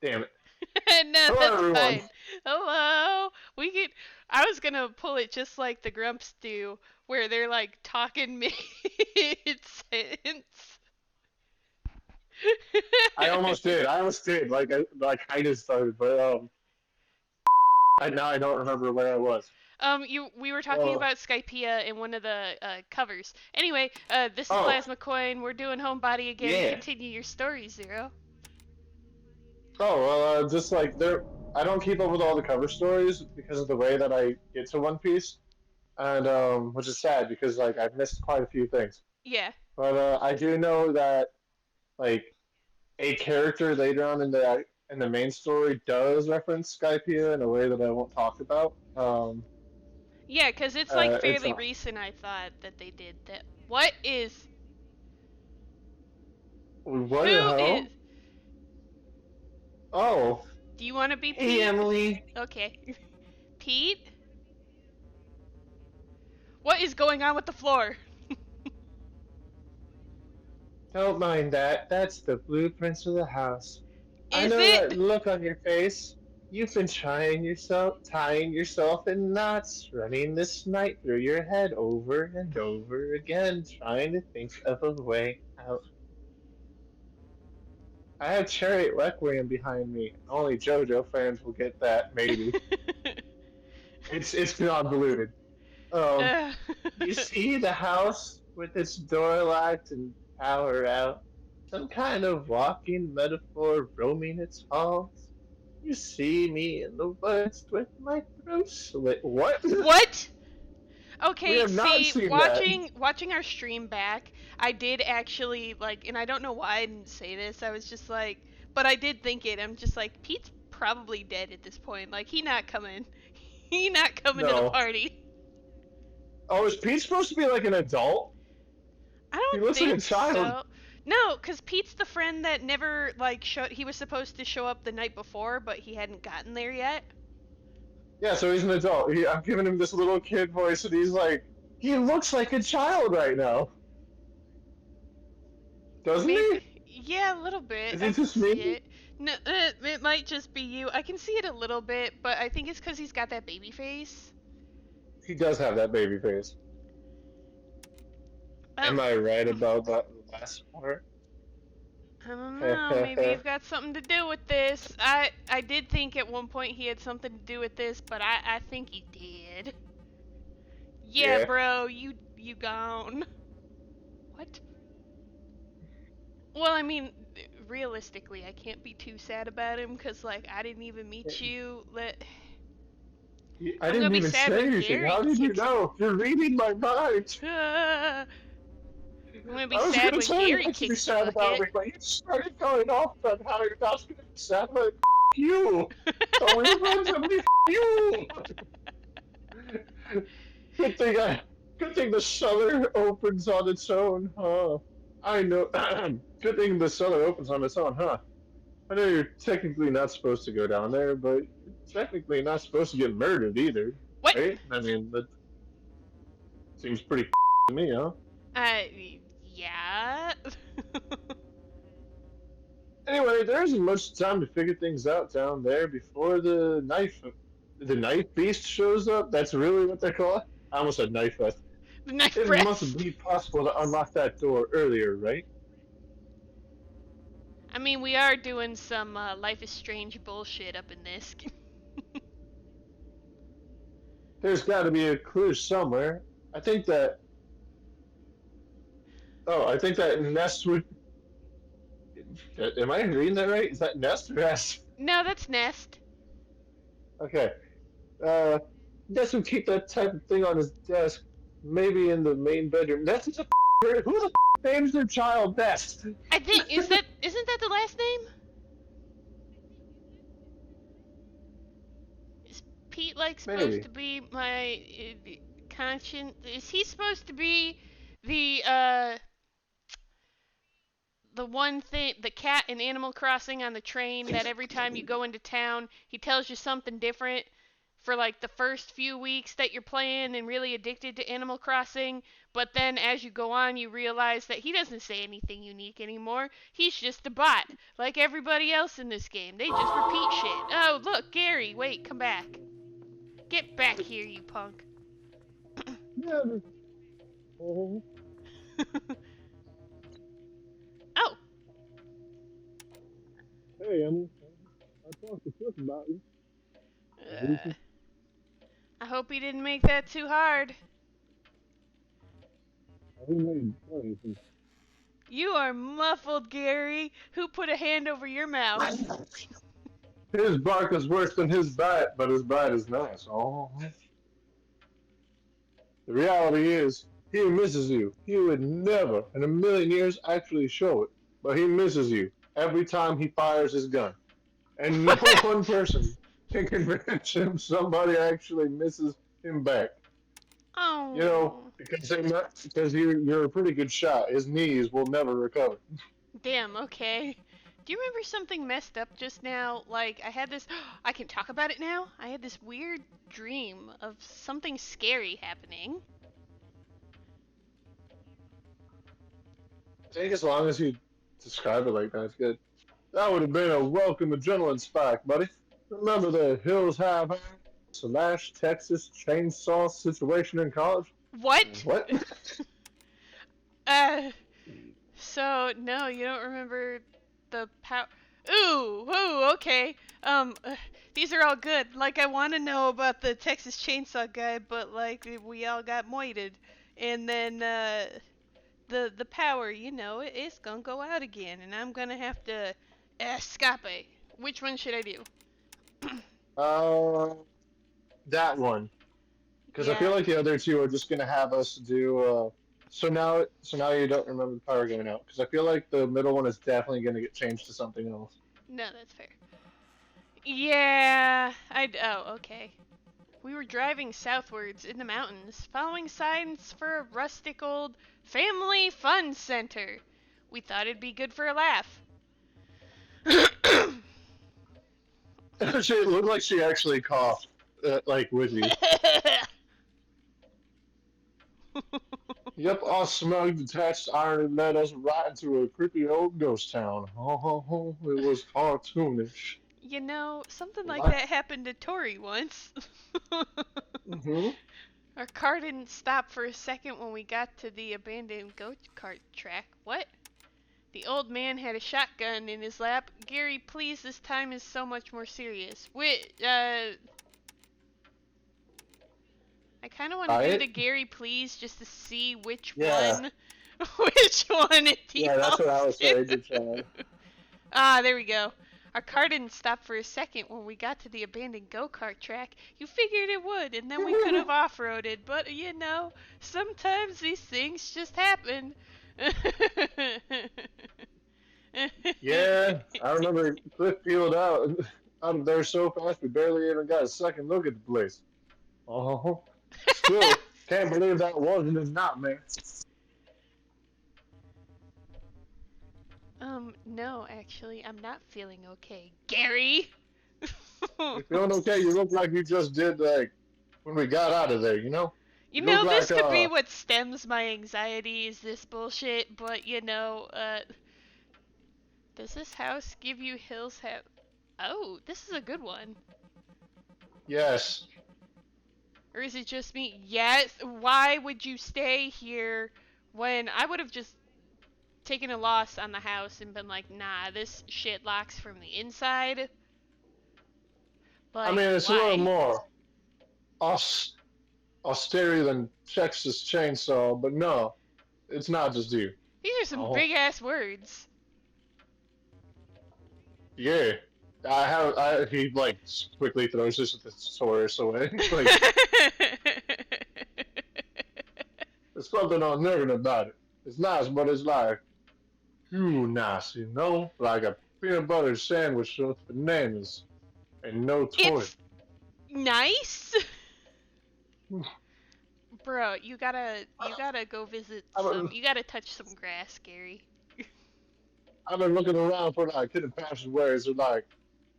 Damn it. No, Hello, that's everyone. fine. Hello. We could. I was gonna pull it just like the Grumps do, where they're like talking mid sentence. I almost did. I almost did. Like I just started, but now I don't remember where I was. we were talking Well, about Skypea in one of the covers. Anyway, this is oh, Plasma Coin. We're doing Homebody again. yeah. Continue your story, Zero. Oh, well, just like there, I don't keep up with all the cover stories because of the way that I get to One Piece, and which is sad because like I've missed quite a few things. Yeah. But I do know that like a character later on in the main story does reference Skypiea in a way that I won't talk about. Yeah, because it's like It's fairly recent, I thought, that they did that. What is. what the Who is. hell? Oh, Do you want to be hey Pete? Emily. Okay. Pete? What is going on with the floor? Don't mind that. That's the blueprints of the house. I Is know that it? look on your face. You've been tying yourself in knots, running this night through your head over and over again, trying to think of a way out. I have Chariot Requiem behind me. Only JoJo fans will get that, maybe. It's beyond diluted. Um, uh, you see the house with its door locked and power out, some kind of walking metaphor roaming its halls. You see me in the woods with my throat slit. What? what? We Okay, have not see, seen that. watching our stream back, I did actually like, and I don't know why I didn't say this. I was just like, but I did think it. I'm just like, Pete's probably dead at this point. Like, he not coming. He not coming to the No. party. Oh, is Pete supposed to be like an adult? I He don't looks like a think child. so. No, cause Pete's the friend that never like showed. He was supposed to show up the night before, but he hadn't gotten there yet. Yeah, so he's an adult. I'm giving him this little kid voice, and he's like, he looks like a child right now, doesn't he? Maybe, yeah, a little bit. Is I it can just me? see it. No, it might just be you. I can see it a little bit, but I think it's because he's got that baby face. He does have that baby face. Um, Am I right about that last part? I don't know. Maybe you've got something to do with this. I did think at one point he had something to do with this, but I think he did. Yeah, Yeah. bro, you gone. What? Well, I mean, realistically, I can't be too sad about him because, like, I didn't even meet you. I I'm gonna didn't be even sad say when anything. Gary How did you kicks. know? You're reading my mind. I'm gonna be I was sad gonna when tell you Gary not to be kicks the sad about bucket. me, but you started going off about how you're not gonna be sad about you. Oh, we were going to be you. Good thing good thing the cellar opens on its own, huh? I know. Good thing the cellar opens on its own, huh? I know you're technically not supposed to go down there, but you're technically not supposed to get murdered either, What? right? I mean, that seems pretty to me, huh? Uh, yeah. Anyway, there isn't much time to figure things out down there before the knife beast shows up. That's really what they call it. I almost said knife fest. The knife It must breast. be possible to unlock that door earlier, right? I mean, we are doing some Life is Strange bullshit up in this. There's got to be a clue somewhere. I think that. Oh, I think that nest would. Am I reading that right? Is that nest or nest? No, that's Nest. Okay. Uh, Nest would keep that type of thing on his desk, maybe in the main bedroom. Nest is a who the names their child Nest? I think isn't that the last name? Is Pete like supposed Maybe. to be my conscience? Is he supposed to be the the one thing, the cat in Animal Crossing on the train that every time you go into town, he tells you something different for like the first few weeks that you're playing and really addicted to Animal Crossing, but then as you go on, you realize that he doesn't say anything unique anymore. He's just a bot, like everybody else in this game. They just repeat shit. Oh, look, Gary, wait, come back. Get back here, you punk. Yeah. Oh, Oh, hey, Emily. I talked to Chris about you. uh, I hope he didn't make that too hard. He made funny. You are muffled, Gary. Who put a hand over your mouth? His bark is worse than his bite, but his bite is nice. Oh. The reality is, he misses you. He would never in a million years actually show it, but he misses you every time he fires his gun. And no one person can convince him somebody actually misses him back. You know, Oh, because you're a pretty good shot. His knees will never recover. damn, okay. Do you remember something messed up just now? Like, I had this. I can talk about it now? I had this weird dream of something scary happening. I think as long as you describe it like that, it's good. That would have been a welcome adrenaline spike, buddy. Remember the Hills Have slash Texas chainsaw situation in college? What? What? uh, so, no, you don't remember the power. Ooh, okay. These are all good. Like, I want to know about the Texas Chainsaw guy, but, like, we all got moited. And then, the power, it's gonna go out again, and I'm gonna have to escape. Which one should I do? uh, that one. Because I feel Yeah. like the other two are just gonna have us do. So now you don't remember the power going out. Because I feel like the middle one is definitely gonna get changed to something else. No, that's fair. Yeah, oh, okay. We were driving southwards in the mountains, following signs for a rustic old family fun center. We thought it'd be good for a laugh. She looked like she actually coughed, like with you. Yep, our smug, detached irony led us right into a creepy old ghost town. Ho ho ho! It was cartoonish. Something like What? that happened to Tori once. Mm-hmm. Our car didn't stop for a second when we got to the abandoned go-kart track. What? The old man had a shotgun in his lap. Gary, please, this time is so much more serious. I kind of want to do It? the Gary please just to see which Yeah. one, which one it Yeah, that's what I defaults was to. saying to try. Ah, there we go. Our car didn't stop for a second when we got to the abandoned go-kart track. You figured it would, and then we could have off-roaded, but sometimes these things just happen. Yeah, I remember Cliff peeled out of there so fast we barely even got a second look at the place. Oh, still can't believe that wasn't a nightmare. No, actually, I'm not feeling okay. Gary! You're feeling okay? You look like you just did like when we got out of there. You look This like could be what stems my anxiety is this bullshit, but does this house give you hills have... Oh, this is a good one. yes. Or is it just me? Yes. Why would you stay here when I would have just taken a loss on the house and been like, nah, this shit locks from the inside? I Like, mean, it's a little why? more aus- austere than Texas Chainsaw, but no, it's not just you. These are some Oh, big ass words. yeah. He like quickly throws his thesaurus away. Like, there's something unnerving about it. It's nice, but it's like too nice, like a peanut butter sandwich with bananas and no toy. It's nice. Bro, you gotta go visit I've you gotta touch some grass, Gary. I've been looking around for like hidden passageways or like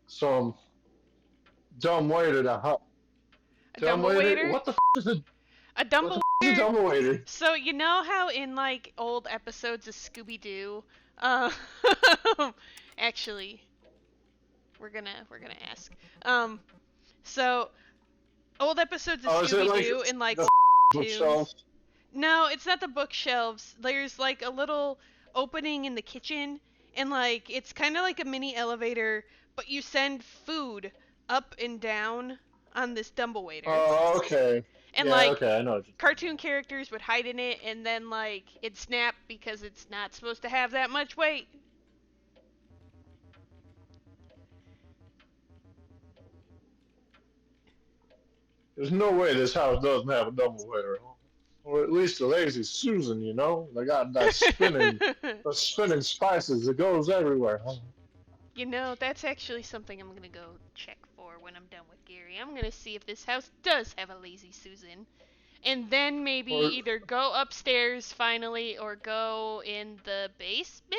some dumb way to the hut. A Dumbwaiter? dumbwaiter? What the f is a A what the f is a dumbwaiter. dumbwaiter? So you know how in like old episodes of Scooby Doo, uh, actually, we're gonna ask. Um, so old episodes of Oh, is it Scooby like Doo in like the old bookshelf? cartoons. No, it's not the bookshelves. There's like a little opening in the kitchen, and like it's kind of like a mini elevator, but you send food up and down on this dumbwaiter. Oh, okay. And Yeah, like okay, I know what you're talking cartoon characters would hide in it, and then like it'd snap because it's not supposed to have that much weight. There's no way this house doesn't have a dumbwaiter. Or at least a lazy Susan, you know? They got that spinning, the spinning spices that goes everywhere. You know, that's actually something I'm gonna go check for when I'm done with Gary. I'm gonna see if this house does have a lazy Susan. And then maybe Or either go upstairs finally or go in the basement?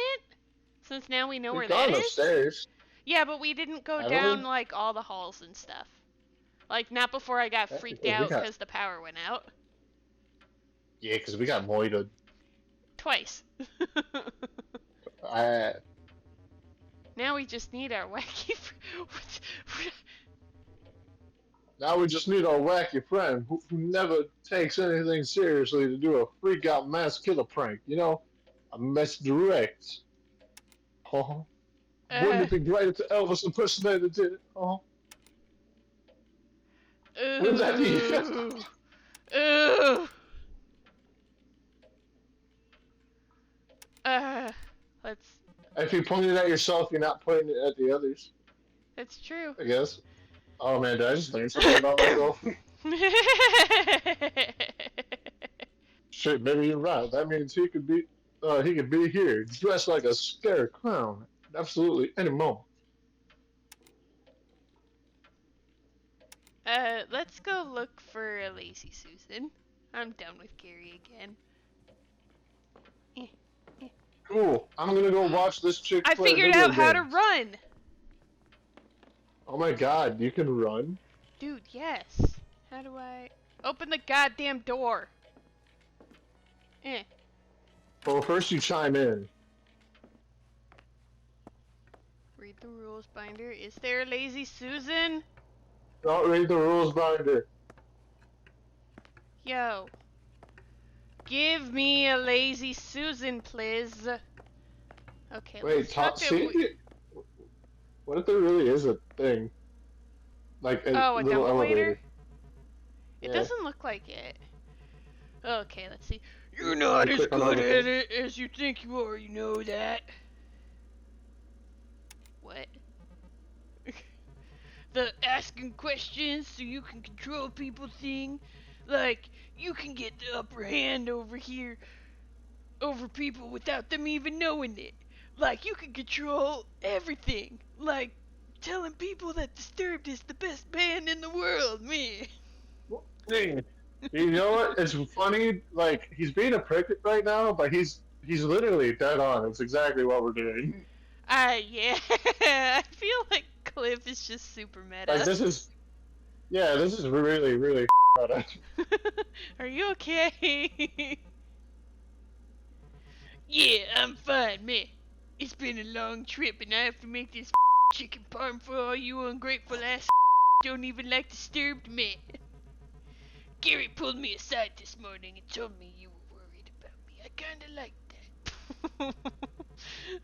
Since now we know we've where that gone is? upstairs, Yeah, but we didn't go haven't we? down like all the halls and stuff. Like, not before I got That's freaked because we out got because the power went out. yeah, because we got moited. Twice. I Now we just need our wacky. now we just need our wacky friend who never takes anything seriously to do a freak out mass killer prank. You know, a misdirect. Oh, wouldn't uh, it be great if the Elvis impersonator did it? Oh, wouldn't that be? ooh, ooh. Uh, let's. If you point it at yourself, you're not pointing it at the others. That's true. I guess. Oh man, did I just learn something about myself? Shit, maybe you're right. That means he could be here, dressed like a scared clown, absolutely any moment. Let's go look for a lazy Susan. I'm done with Gary again. Cool. I'm gonna go watch this chick I play figured video out how to games. run! Oh my god, you can run? Dude, yes. How do I... Open the goddamn door! Eh. Well, first you chime in. Read the rules binder. Is there a lazy Susan? Don't read the rules binder. Yo. Give me a lazy Susan, please. Okay, Wait, let's talk see to... if you, what if there really is a thing? Like a Oh, a little elevator. dumbwaiter? It Yeah. doesn't look like it. Okay, let's see. You're not You as click on good other at things. it as you think you are, you know that. What? The asking questions so you can control people thing. Like, you can get the upper hand over here, over people without them even knowing it. Like, you can control everything. Like, telling people that Disturbed is the best band in the world, man. Hey, you know what? It's funny. Like he's being a prick right now, but he's literally dead on. It's exactly what we're doing. Yeah. I feel like Cliff is just super Like meta. this is yeah, this is really really. Meta. Are you okay? Yeah, I'm fine, man. It's been a long trip and I have to make this chicken parm for all you ungrateful ass don't even like Disturbed, man. Gary pulled me aside this morning and told me you were worried about me. I kinda like that.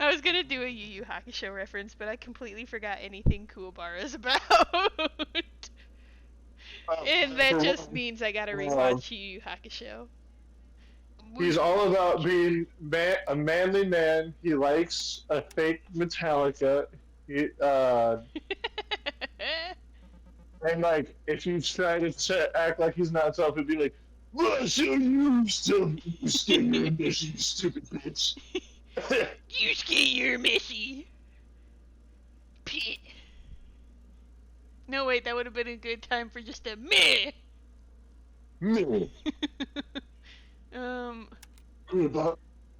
I was gonna do a Yu Yu Hakusho reference, but I completely forgot anything Kuwabara is about. And that just means I gotta rewatch Yu Yu Hakusho. He's all about being a manly man. He likes a fake Metallica. He, and like, if you try to act like he's not tough, he'd be like, "Well, so you still skin your ambition, you stupid bitch." You skin your messy. Pit. No, wait, that would have been a good time for just a meh. Me. um. Kuwabara.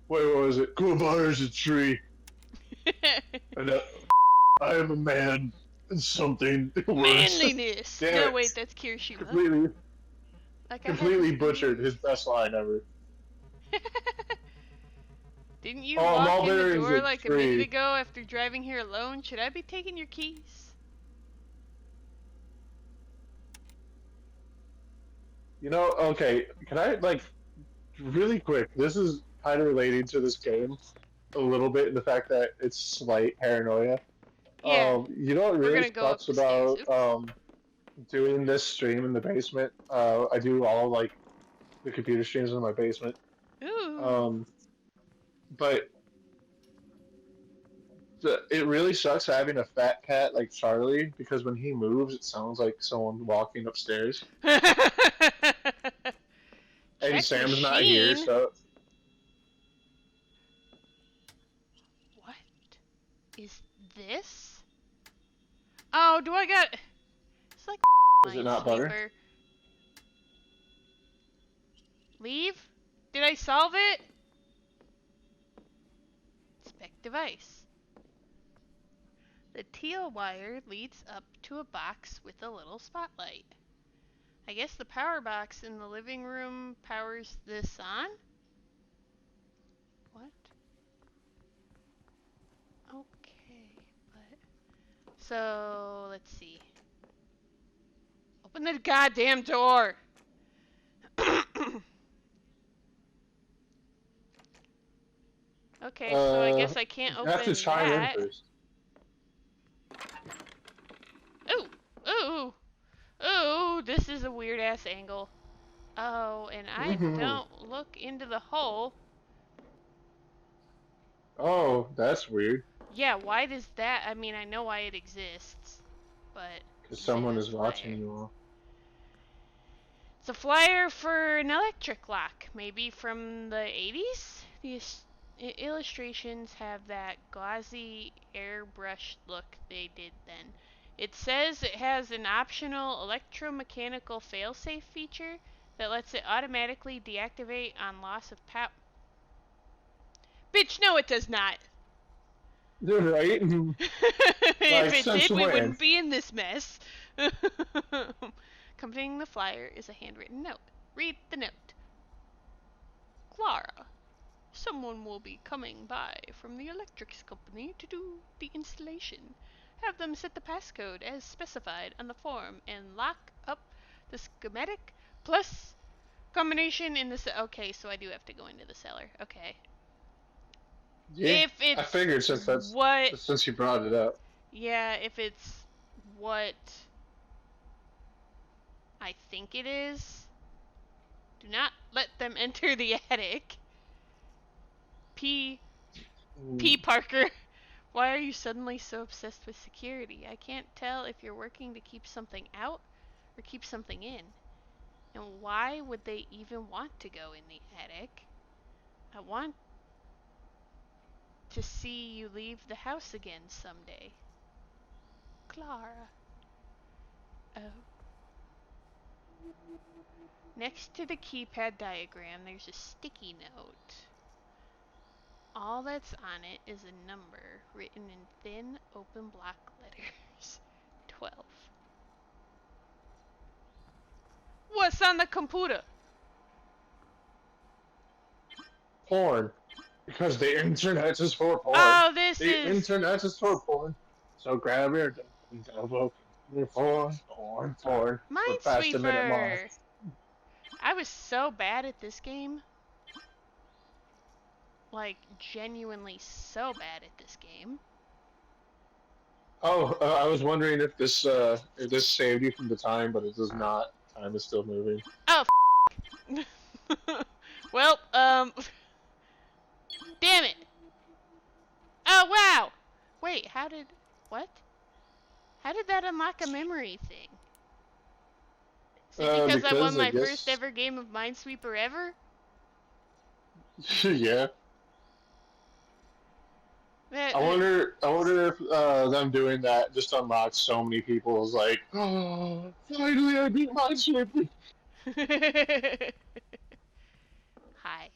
Wait, what was it? Kuwabara is a tree, and I am a man. something worse. Manliness. Damn No, it! wait, that's Kirishima. Completely, Like I had this completely butchered his belief. best line ever. Didn't you Oh, walk in the mulberry's door a like a minute tree. ago after driving here alone? Should I be taking your keys? You know, okay, can I, like, really quick, this is kind of relating to this game a little bit in the fact that it's slight paranoia. Yeah, You know what we're really gonna go up sucks the stairs. about Oops. doing this stream in the basement? I do all like the computer streams in my basement. Ooh. Um, but it really sucks having a fat cat like Charlie because when he moves, it sounds like someone walking upstairs. And Check Sam's not here, machine. so What is this? Oh, do I got... It's like is it not butter? Minesweeper. Leave? Did I solve it? Inspect device. The teal wire leads up to a box with a little spotlight. I guess the power box in the living room powers this on? What? Okay, but... So, let's see. Open the goddamn door! Okay, so I guess I can't You have to open chime in that. first. Ooh! Ooh! Ooh! This is a weird ass angle. Oh, and I don't look into the hole. Oh, that's weird. Yeah, why does that? I mean, I know why it exists, but Because is it someone a is watching flyer? you all. It's a flyer for an electric lock, maybe from the 80s? These illustrations have that gauzy, airbrushed look they did then. It says it has an optional electromechanical failsafe feature that lets it automatically deactivate on loss of power. Bitch, no, it does not. You're right. If Like, it since did, we when? wouldn't be in this mess. Accompanying the flyer is a handwritten note. Read the note. Clara, someone will be coming by from the electrics company to do the installation. Have them set the passcode as specified on the form and lock up the schematic plus combination in the okay, so I do have to go into the cellar. Okay. Yeah, If I it's figured what since you brought it up. yeah, if it's what I think it is, do not let them enter the attic. P. P. Parker. Why are you suddenly so obsessed with security? I can't tell if you're working to keep something out or keep something in. And why would they even want to go in the attic? I want to see you leave the house again someday. Clara. Oh. Next to the keypad diagram, there's a sticky note. All that's on it is a number written in thin, open block letters. 12. What's on the computer? Porn. Because the internet is for porn. Oh, this The is... internet is for porn. So grab your double porn. For fast a minute more. Minesweeper! I was so bad at this game. Like, genuinely so bad at this game. Oh, I was wondering if this saved you from the time, but it does not. Time is still moving. Oh, well, damn it. Oh, wow. Wait, how did... What? How did that unlock a memory thing? Is it because I won Because I my first guess, ever game of Minesweeper ever? yeah. I wonder if them doing that just unlocks so many people's like, oh, finally I beat Minesweeper. Hide.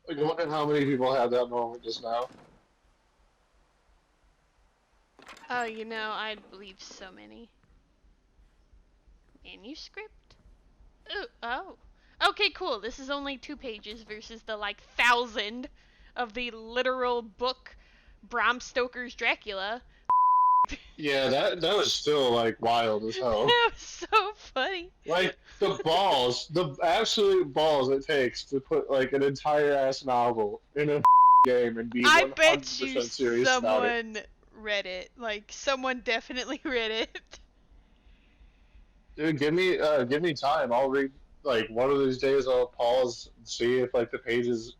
Like, I wonder how many people had that moment just now. Oh, I believe so many. Manuscript? Ooh, oh. Okay, cool. This is only 2 pages versus the like 1,000 of the literal book Bram Stoker's Dracula. Yeah, that was still like wild as hell. That was so funny. Like the absolute balls it takes to put like an entire ass novel in a game and be I bet you 100% serious about it. someone read it. Like, someone definitely read it. Dude, give me time. I'll read like one of these days. I'll pause and see if like the pages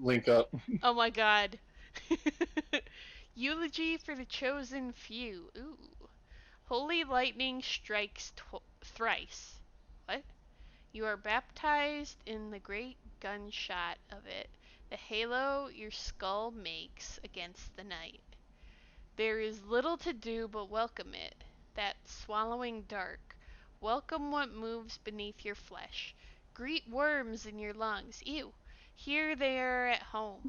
link up. Oh my god. Eulogy for the chosen few. Ooh. Holy lightning strikes thrice. What? You are baptized in the great gunshot of it, the halo your skull makes against the night. There is little to do but welcome it, that swallowing dark. Welcome what moves beneath your flesh. Greet worms in your lungs. Ew. Here they are at home.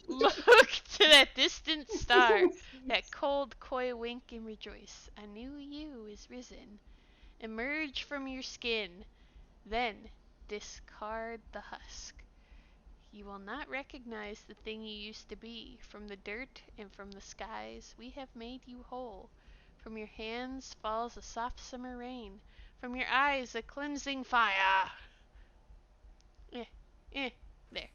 Look to that distant star, that cold, coy wink and rejoice. A new you is risen. Emerge from your skin. Then discard the husk. You will not recognize the thing you used to be. From the dirt and from the skies we have made you whole. From your hands falls a soft summer rain. From your eyes a cleansing fire. Eh, eh, there.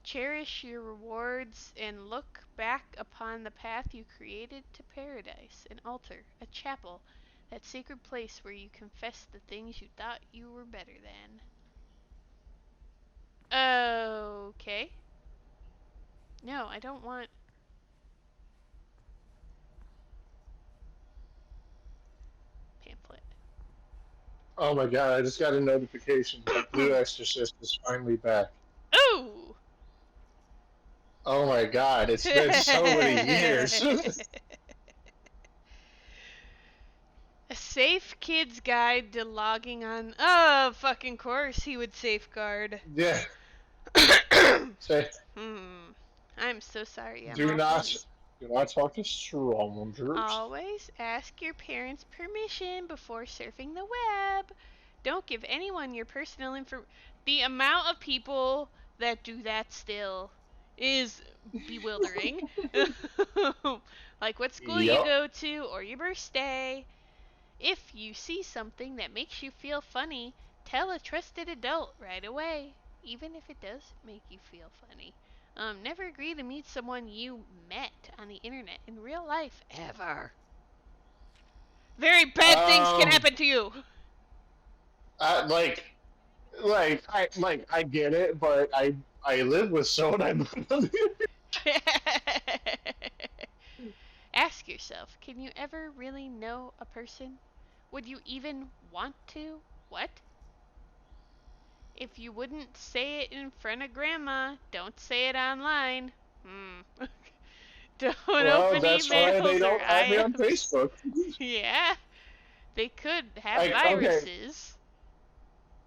Cherish your rewards and look back upon the path you created to paradise. An altar, a chapel, that sacred place where you confess the things you thought you were better than. Okay. No, I don't want pamphlet. Oh my god! I just got a notification. The Blue Exorcist is finally back. Ooh! Oh my god! It's been so many years. A safe kid's guide to logging on. Oh, fucking course he would safeguard. Yeah. Say, I'm so sorry. I'm do off not mute. do not talk to strangers. Always ask your parents' permission before surfing the web. Don't give anyone your personal info. The amount of people that do that still is bewildering. Like what school you Yep. go to or your birthday. If you see something that makes you feel funny, tell a trusted adult right away, even if it does make you feel funny. Never agree to meet someone you met on the internet in real life, ever. Very bad things can Um. happen to you. I, I get it, but I live with someone I. Ask yourself, can you ever really know a person? Would you even want to? What? If you wouldn't say it in front of grandma, don't say it online. Don't Well, open that's why they emails or don't add me on IMs. Facebook. Yeah, they could have Like, okay, viruses.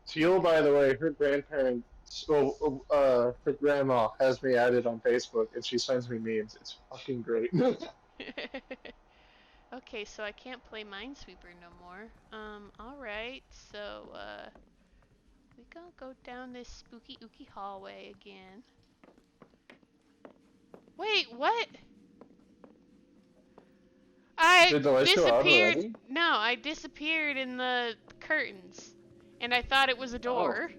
Teal, by the way, her grandparents, her grandma has me added on Facebook, and she sends me memes. It's fucking great. Okay, so I can't play Minesweeper no more. Alright, so, we gonna go down this spooky ooky hallway again. Wait, what? I Did the lights go out disappeared. already? No, I disappeared in the curtains. And I thought it was a Oh, door.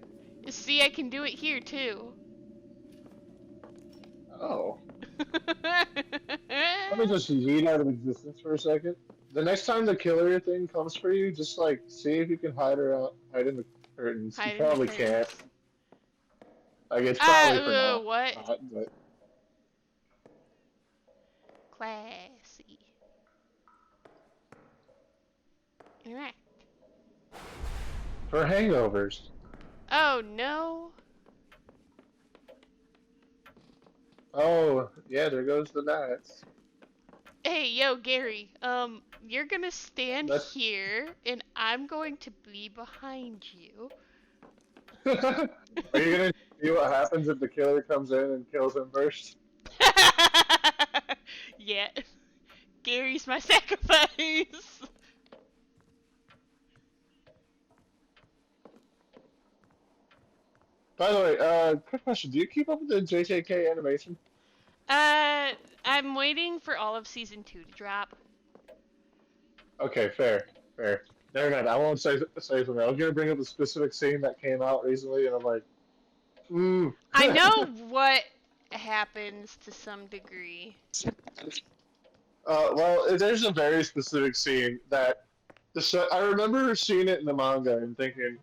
See, I can do it here too. oh. Let me just yeet out of existence for a second. The next time the killer thing comes for you, just like see if you can hide in the curtains. You Hide in the probably can't. curtains. Like it's probably for now. What? Not, but Classy. Interact. for hangovers. Oh no. Oh yeah, there goes the gnats. Hey, yo, Gary. You're gonna stand That's. here, and I'm going to be behind you. Are you gonna see what happens if the killer comes in and kills him first? Yeah. Gary's my sacrifice. By the way, quick question: do you keep up with the JJK animation? Uh, I'm waiting for all of season 2 to drop. Okay, fair, fair. Never mind. I won't say something. I was gonna bring up a specific scene that came out recently, and I'm like, mm. I know what happens to some degree. Well, there's a very specific scene that I remember seeing it in the manga and thinking,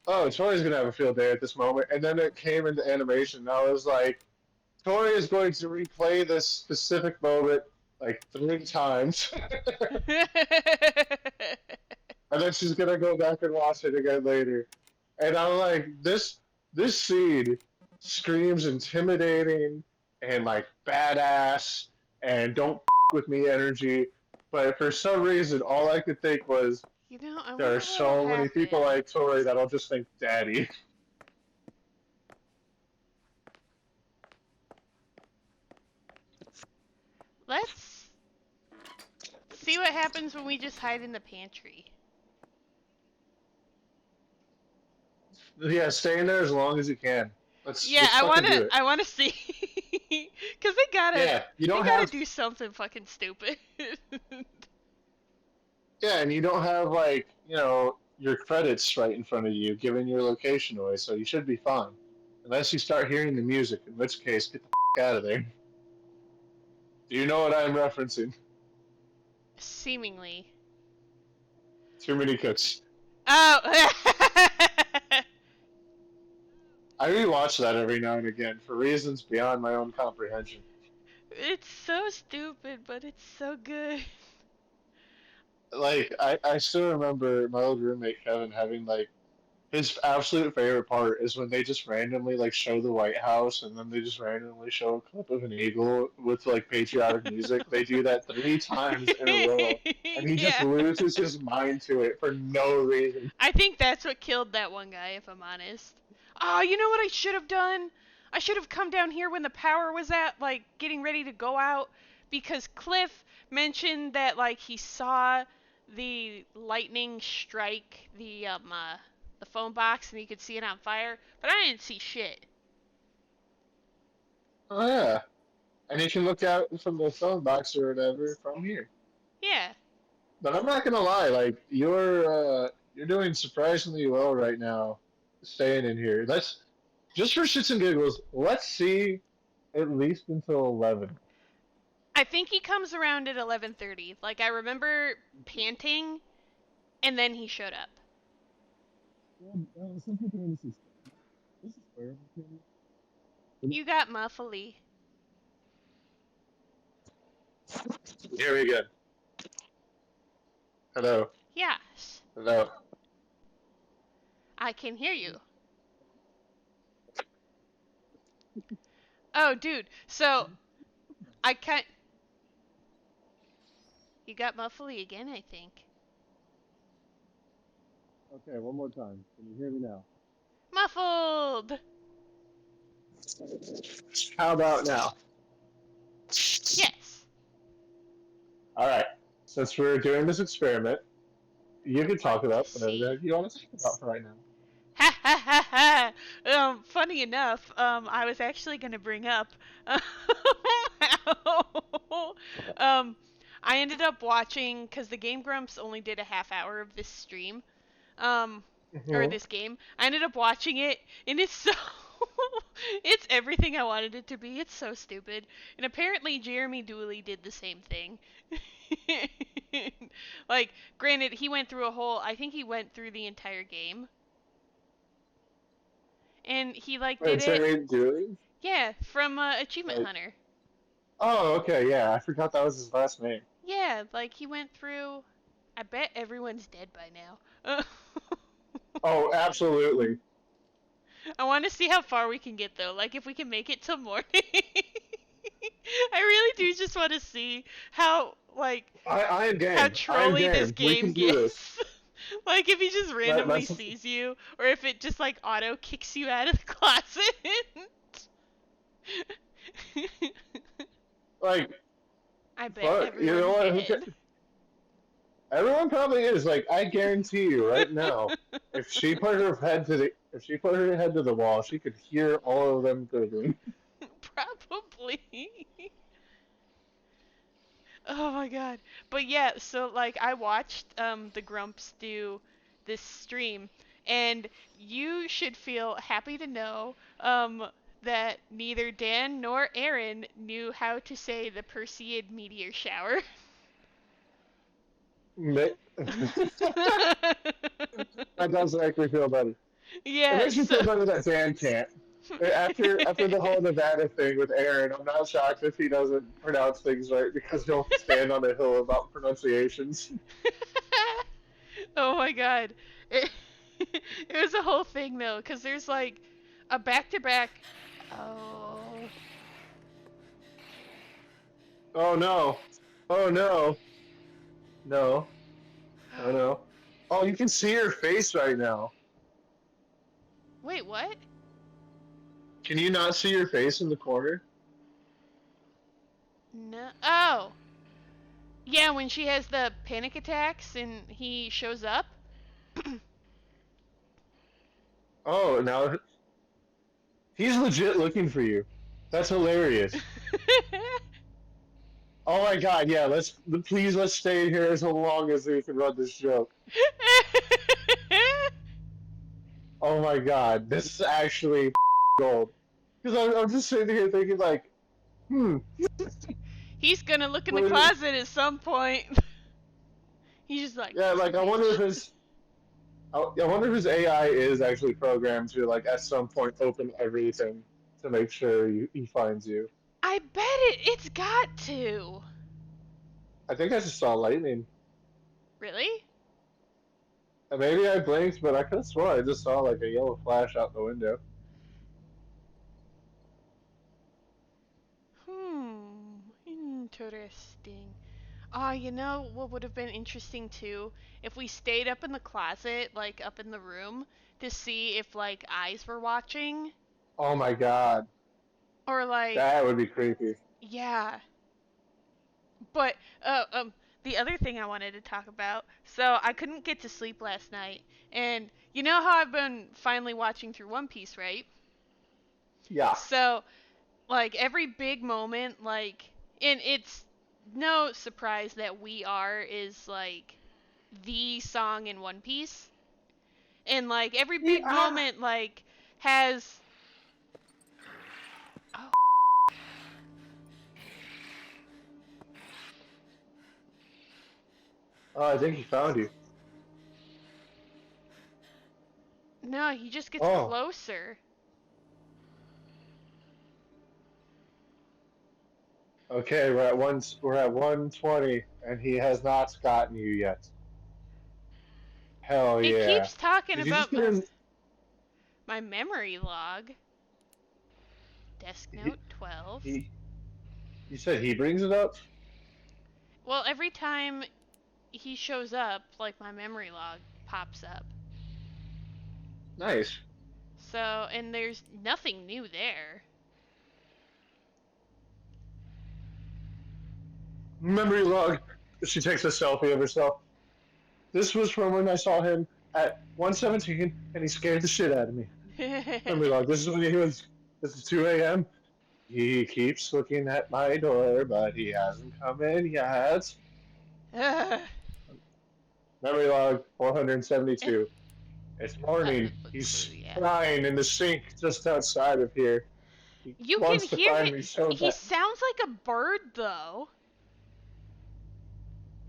oh, Tori's gonna have a field day at this moment, and then it came into animation, and I was like, Tori is going to replay this specific moment like 3 times, and then she's gonna go back and watch it again later. And I'm like, this scene screams intimidating and like badass and don't with me energy. But for some reason, all I could think was You know, I there wonder are what'll so many people happen. like Tori that'll just think daddy. Let's see what happens when we just hide in the pantry. Yeah, stay in there as long as you can. Yeah, Let's fucking do it. I wanna see, cause Yeah, you they don't gotta have do something fucking stupid. yeah, and you don't have like your credits right in front of you, giving your location away, so you should be fine. Unless you start hearing the music, in which case, get the out of there. Do you know what I'm referencing? Seemingly. Too many cooks. Oh. I rewatch that every now and again for reasons beyond my own comprehension. It's so stupid, but it's so good. Like I still remember my old roommate Kevin having like his absolute favorite part is when they just randomly like show the White House and then they just randomly show a clip of an eagle with like patriotic music. They do that 3 times in a row, and he just Yeah. loses his mind to it for no reason. I think that's what killed that one guy, if I'm honest. Oh, you know what I should have done? I should have come down here when the power was at, like, getting ready to go out, because Cliff mentioned that, like, he saw the lightning strike the phone box and he could see it on fire, but I didn't see shit. Oh yeah, and you can look out from the phone box or whatever from here. Yeah. But I'm not gonna lie, like you're doing surprisingly well right now, staying in here. Let's just for shits and giggles. Let's see at least until 11. I think he comes around at 11:30. Like, I remember panting, and then he showed up. Some people in this is fair. You got muffly. Here we go. Hello, Yes. hello. I can hear you. Oh, dude. So, I can't. You got muffly again, I think. Okay, one more time. Can you hear me now? Muffled! How about now? Yes. All right. Since we're doing this experiment, you can talk about Let's whatever the see. heck you want to talk about for right now. Ha ha ha ha! Funny enough, I was actually gonna bring up, um, I ended up watching, cause the Game Grumps only did a half hour of this stream, um, or Mm-hmm. this game. I ended up watching it, and it's so, it's everything I wanted it to be. It's so stupid. And apparently Jeremy Dooley did the same thing. Like, granted, he went through a whole, I think he went through the entire game. And he, like, did Wait, it, Terry Dooley? yeah, from Achievement Like, Hunter. oh, okay, yeah. I forgot that was his last name. Yeah, like, he went through, I bet everyone's dead by now. Oh, absolutely. I want to see how far we can get though. Like if we can make it till morning. I really do just want to see how I am how game. I am trolly this game. We game can do this. gets. Like if he just randomly Let's sees you, or if it just like auto kicks you out of the closet. like I bet Fuck, you know everyone what? did. Everyone probably is. Like, I guarantee you right now, if she put her head to the wall, she could hear all of them giggling. Probably. Oh my god. But yeah, so like I watched the Grumps do this stream, and you should feel happy to know that neither Dan nor Aaron knew how to say the Perseid meteor shower. Ma- that does actually feel better. It Yeah, makes me so feel better that Dan can't. After the whole Nevada thing with Aaron, I'm not shocked if he doesn't pronounce things right because he'll stand on a hill about pronunciations. oh my god. It, it was a whole thing though, because there's like a back to back. Oh. Oh no! Oh no! No! Oh no! Oh, you can see her face right now. Wait, what? Can you not see your face in the corner? No. Oh. Yeah, when she has the panic attacks and he shows up. Oh, now he's legit looking for you. That's hilarious. Oh my god, yeah, let's stay here as long as we can run this joke. Oh my god, this is actually gold. Because I'm just sitting here thinking like, hmm, He's gonna look in the what is it? closet at some point. He's just like, Yeah, like bitch. I wonder if his AI is actually programmed to like at some point open everything to make sure he finds you. I bet it's got to. I think I just saw lightning. Really? And maybe I blinked, but I could have sworn I just saw like a yellow flash out the window. Interesting. You know what would have been interesting too? If we stayed up in the closet, like up in the room, to see if like eyes were watching. Oh my god, Or like, that would be creepy. yeah. But the other thing I wanted to talk about. So I couldn't get to sleep last night, and you know how I've been finally watching through One Piece, right? Yeah. So like every big moment, like, and it's no surprise that "We Are" is like the song in One Piece, and like every big Yeah. moment like has. Oh Oh, I think he found you. no, he just gets Oh, closer. okay. We're at 120, and he has not gotten you yet. Hell It yeah! keeps talking Did you just about get in? my memory log. Desk He, note 12. he you said he brings it up? Well, every time he shows up, like my memory log pops up. Nice. So, and there's nothing new there. Memory log. She takes a selfie of herself. This was from when I saw him at 117, and he scared the shit out of me. Memory log. This is when he was. This is 2 a.m. He keeps looking at my door, but he hasn't come in yet. Memory log 472. It's morning. He's yeah. crying in the sink just outside of here. He You can wants to hear find him. me so He bad. sounds like a bird, though.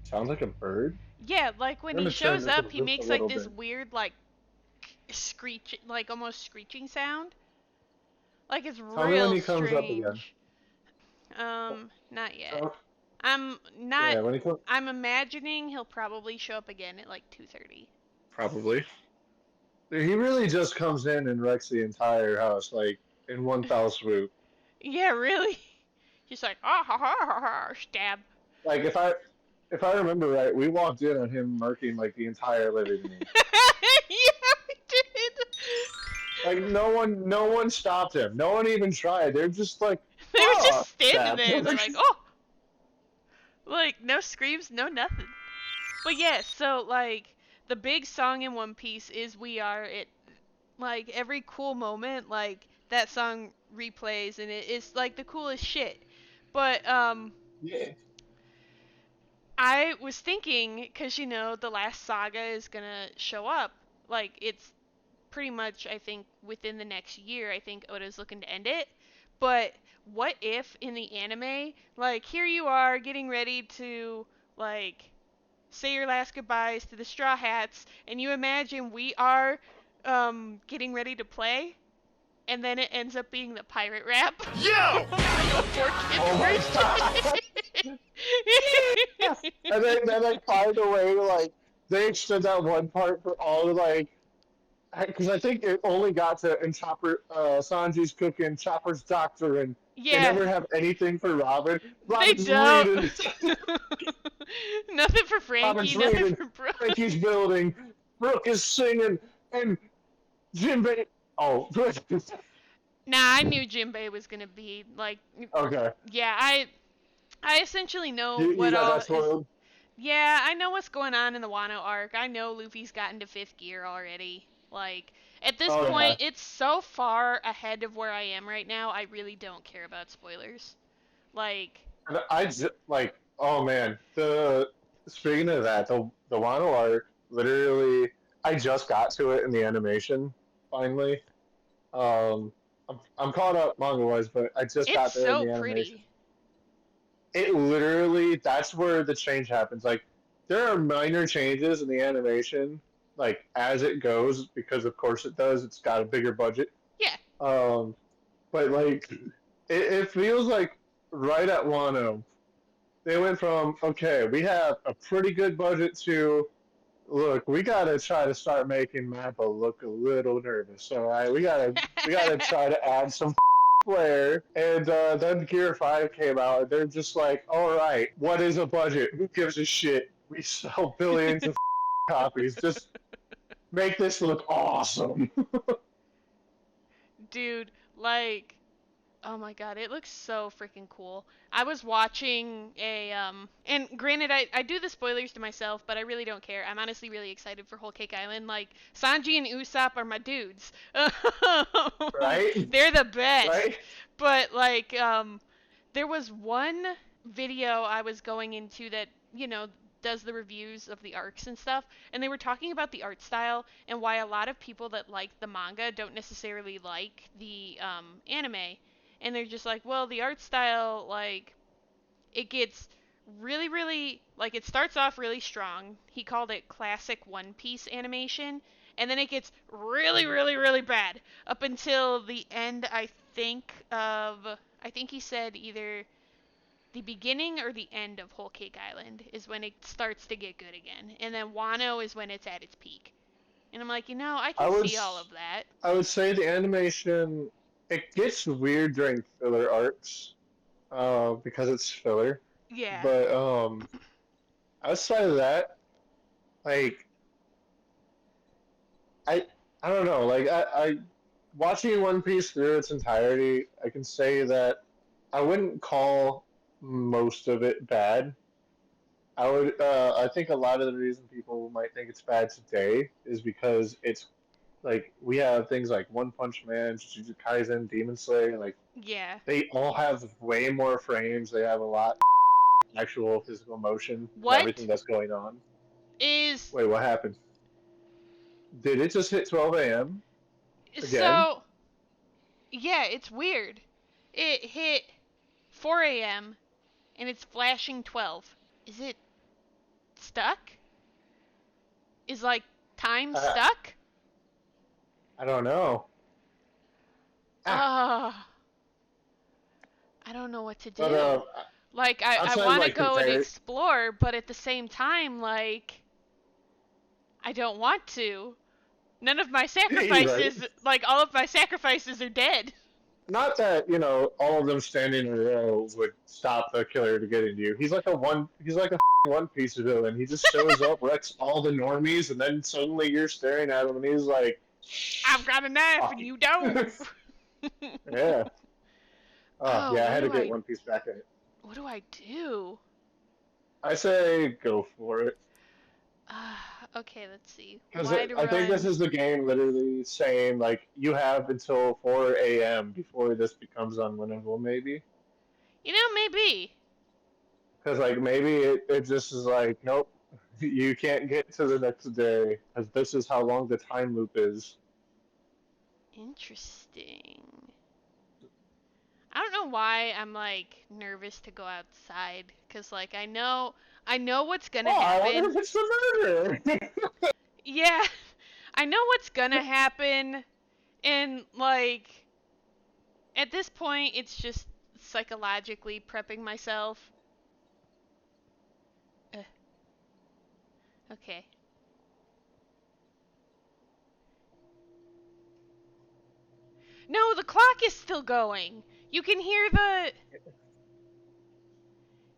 Sounds like a bird? Yeah, like when I'm he gonna turn shows this up, up he just a makes like little this bit. weird, like, screech, like almost screeching sound. Like it's Tell me when real he comes up again. strange. Not yet. Tell- I'm not. yeah, when he comes. I'm imagining he'll probably show up again at like 2:30. Probably. He really just comes in and wrecks the entire house, like, in one foul swoop. Yeah, really. He's like, ah ha ha ha ha, stab. Like, if I remember right, we walked in on him murking, like, the entire living room. Yeah, we did. Like, no one stopped him. No one even tried. They're just like, They were oh, just standing stab. there. They're like, oh. Like, no screams, no nothing. But yeah, so like the big song in One Piece is "We Are." It like every cool moment, like that song replays, and it's like the coolest shit. But Yeah. I was thinking, cause the last saga is gonna show up. Like it's pretty much, I think, within the next year. I think Oda's looking to end it. But what if in the anime, like here you are getting ready to like say your last goodbyes to the Straw Hats, and you imagine we are getting ready to play, and then it ends up being the pirate rap. Yo! Like a 4 kids Oh my god! version. Yeah! And then like by the way, like they extend that one part for all the like because I think it only got to and Chopper Sanji's cooking, Chopper's doctor, and they Yeah, never have anything for Robin. they Robin's don't. reading, Nothing for Frankie, Robin's nothing reading, for Brooke. Frankie's building, Brooke is singing, and Jinbei. Oh, Nah, I knew Jinbei was gonna be like, okay. yeah, I essentially know You what got all that is. spoiled. Yeah, I know what's going on in the Wano arc. I know Luffy's gotten to fifth gear already. Like, at this Oh yeah. point, it's so far ahead of where I am right now, I really don't care about spoilers. Like, And I just like, oh man, the speaking of that, the Wano arc, literally, I just got to it in the animation finally. Um, I'm caught up manga wise, but I just it's got there in so the animation. pretty. It literally, that's where the change happens. Like, there are minor changes in the animation, like as it goes, because of course it does. It's got a bigger budget. Yeah. Um, but like, it feels like right at Wano they went from okay, we have a pretty good budget to look, we gotta try to start making Mappa look a little nervous. All right, we gotta try to add some flair. And then Gear 5 came out, and they're just like, all right, what is a budget? Who gives a shit? We sell billions of copies. Just make this look awesome. Dude, like, oh my god, it looks so freaking cool. I was watching and granted I do the spoilers to myself, but I really don't care. I'm honestly really excited for Whole Cake Island. Like Sanji and Usopp are my dudes. Right? They're the best. Right? But like there was one video I was going into that, does the reviews of the arcs and stuff, and they were talking about the art style and why a lot of people that like the manga don't necessarily like the anime. And they're just like, well, the art style, like, it gets really, really, like, it starts off really strong. He called it classic One Piece animation, and then it gets really, really, really bad up until the end, I think he said either the beginning or the end of Whole Cake Island is when it starts to get good again. And then Wano is when it's at its peak. And I'm like, I I can would see all of that. I would say the animation it gets weird during filler arcs, because it's filler. Yeah. But outside of that, like I I don't know, like I watching One Piece through its entirety, I can say that I wouldn't call most of it bad. I think a lot of the reason people might think it's bad today is because it's like we have things like One Punch Man, Jujutsu Kaisen, Demon Slayer, like Yeah. they all have way more frames. They have a lot of actual physical motion and everything What that's going on. is Wait, what happened? Did it just hit 12 a.m. again? so yeah, it's weird. It hit 4 a.m. and it's flashing 12. Is it stuck? Is like time Uh, stuck? I don't know. Ah, Ah, I don't know what to but do. Like I outside of want to like go and compare, explore, but at the same time like I don't want to. None of my right? sacrifices, like all of my sacrifices are dead. Not that all of them standing in a row would stop the killer to get into you. He's like a One Piece villain. He just shows up, wrecks all the normies, and then suddenly you're staring at him, and he's like, I've got a knife "Fuck and you." you don't. Yeah. Oh, Yeah, I what had to do get I One Piece back in it. what do I do? I say go for it. Okay, let's see. Because Wide I think this run. is the game literally saying, like, you have until 4 a.m. before this becomes unwinnable, maybe. Maybe. Because, like, maybe it just is like, nope, you can't get to the next day, because this is how long the time loop is. Interesting. I don't know why I'm like nervous to go outside cuz like I know what's going to Oh, I wonder happen. if it's the murder! Yeah. I know what's going to happen and like at this point it's just psychologically prepping myself. Uh, okay. No, the clock is still going. You can hear the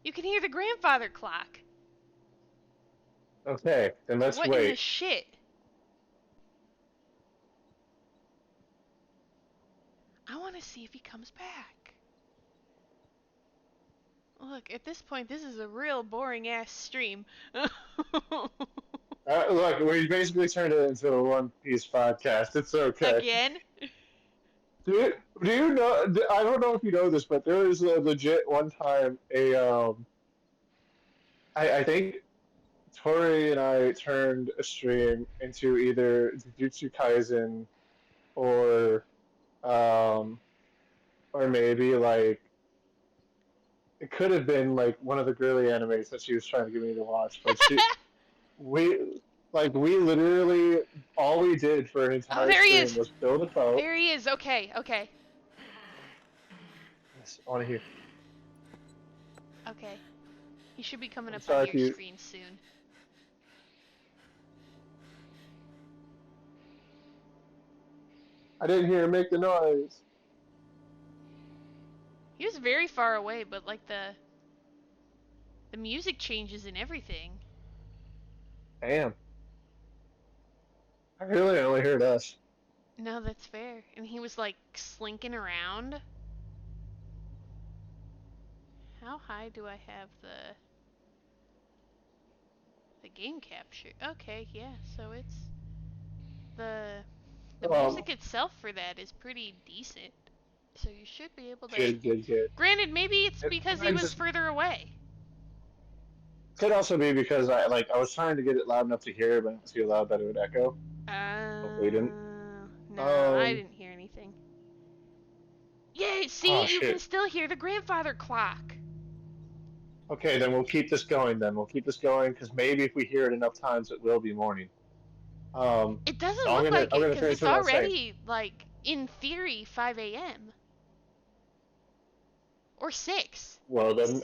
you can hear the grandfather clock. Okay, then let's What in the wait. shit? I want to see if he comes back. Look, at this point, this is a real boring ass stream. Look, we basically turned it into a One Piece podcast. It's okay. Again? Do you know? I don't know if you know this, but there was a legit one time I think Tori and I turned a stream into either Jujutsu Kaisen or um or maybe like it could have been like one of the girly animes that she was trying to get me to watch, but we we literally all we did for an Oh, entire there he stream is. was build a boat. There he is. Okay, okay, Yes, I want to hear. okay. He should be coming I'm up on sorry if your you. screen soon. I didn't hear him make the noise. He was very far away, but like the music changes and everything. Damn, I really only heard us. No, that's fair. And he was like slinking around. How high do I have the game capture? Okay, yeah. So it's the the Um, music itself for that is pretty decent. So you should be able to. good, good, good. Granted, maybe it's It because he might was just further away. could also be because I was trying to get it loud enough to hear, but not too loud that it would echo. Hopefully, it didn't. No, I Um. didn't hear anything. Yay! Oh See, you can shit. still hear the grandfather clock. Okay, then we'll keep this going. Then we'll keep this going because maybe if we hear it enough times, it will be morning. It So doesn't I'm look gonna like I'm it gonna because finish it's what I was saying. already like in theory 5 a.m. or 6. Well, then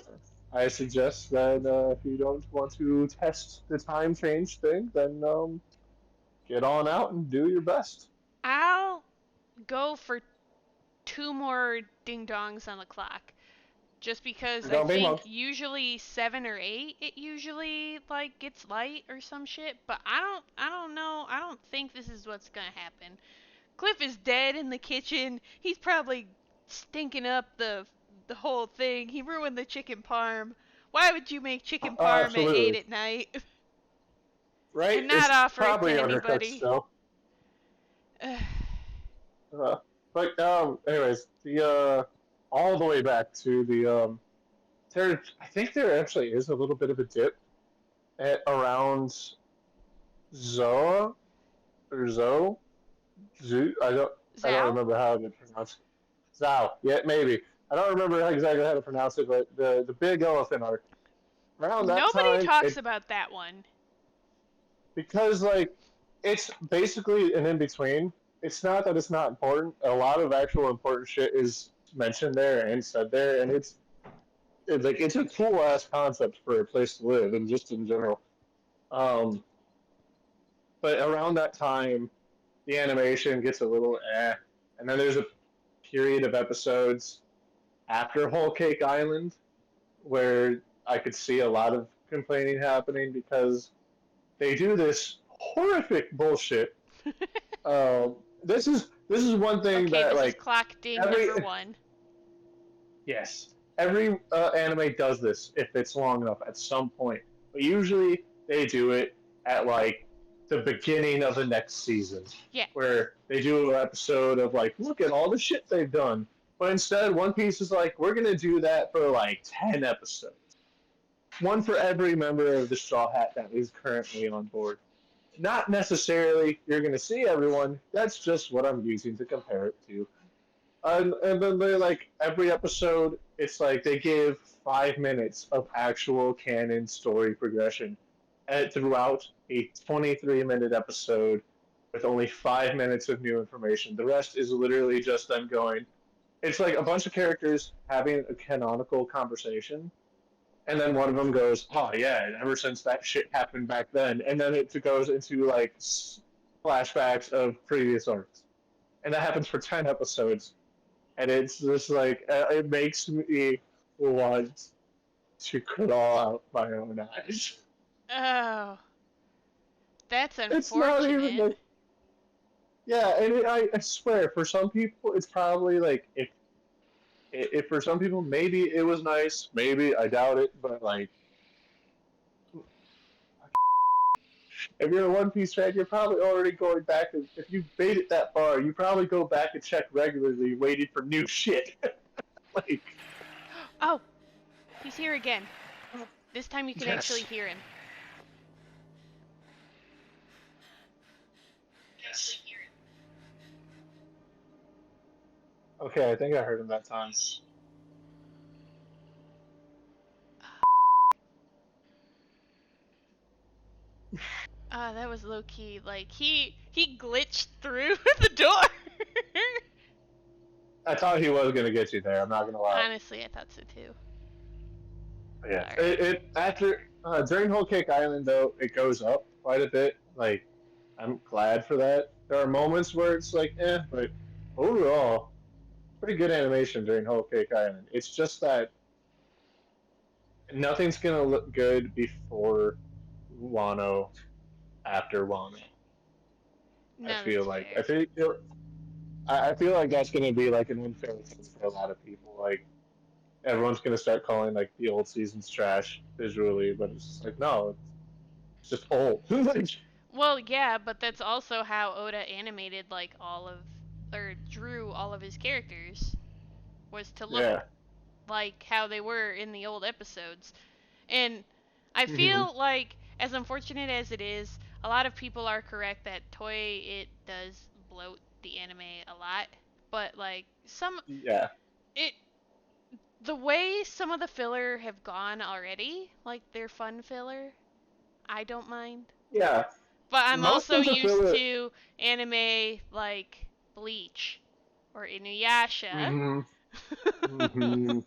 I suggest that if you don't want to test the time change thing, then get on out and do your best. I'll go for 2 more ding dongs on the clock. Just because I Don't be think monk. usually 7 or 8 it usually like gets light or some shit, but I don't know. I don't think this is what's gonna happen. Cliff is dead in the kitchen. He's probably stinking up the whole thing. He ruined the chicken parm. Why would you make chicken parm at 8 Absolutely. at night Right? and not It's offer it to probably undercooked anybody? still. Uh, but anyways, the all the way back to the there. I think there actually is a little bit of a dip at around Zoa or Zo. Zoo. I don't Zao? remember how to pronounce it. Zao. Yeah, maybe. I don't remember exactly how to pronounce it, but the big elephant arc. Around that Nobody time, talks it about that one. because like it's basically an in between. It's not that it's not important. A lot of actual important shit is mentioned there and said there, and it's a cool ass concept for a place to live and just in general. Um, but around that time, the animation gets a little and then there's a period of episodes after Whole Cake Island where I could see a lot of complaining happening because they do this horrific bullshit. This is one thing Okay, that this is like clock ding every number 1. yes every anime does this if it's long enough at some point, but usually they do it at like the beginning of the next season, Yeah. where they do an episode of like, look at all the shit they've done. But instead, One Piece is like, we're gonna do that for like 10 episodes, one for every member of the Straw Hat that is currently on board. Not necessarily you're gonna see everyone. That's just what I'm using to compare it to. And then they like every episode, it's like they give 5 minutes of actual canon story progression throughout a 23-minute episode with only 5 minutes of new information. The rest is literally just them going. It's like a bunch of characters having a canonical conversation, and then one of them goes, "Oh yeah, ever since that shit happened back then," and then it goes into like flashbacks of previous arcs, and that happens for 10 episodes, and it's just like it makes me want to crawl out my own eyes. Oh, that's It's not even unfortunate. like, yeah, and I swear for some people it's probably like if for some people maybe it was nice, maybe I doubt it, but like if you're a One Piece fan, you're probably already going back. If you made it that far, you probably go back and check regularly, waiting for new shit. Like, Oh, he's here again. This time you can actually yes, hear him. yes. Okay, I think I heard him that time. That was low key. Like he glitched through the door. I thought he was gonna get you there. I'm not gonna lie. Honestly, I thought so too. Yeah, All right. it after during Whole Cake Island though, it goes up quite a bit. Like, I'm glad for that. There are moments where it's like, but overall, pretty good animation during Whole Cake Island. It's just that nothing's gonna look good before Wano after Wano. I No, feel that's like fair. I feel like that's gonna be like an unfair thing for a lot of people. Like, everyone's gonna start calling like the old seasons trash visually, but it's just like, no, it's just old. Like, Well, yeah, but that's also how Oda animated like all of or drew all of his characters was to look yeah. like how they were in the old episodes. And I Hmm. feel like as unfortunate as it is, a lot of people are correct that Toei it does bloat the anime a lot, but like some Yeah. it the way some of the filler have gone already, like their fun filler, I don't mind. Yeah. But I'm Most also of the used filler. to anime like Bleach or Inuyasha. Hmm. Hmm.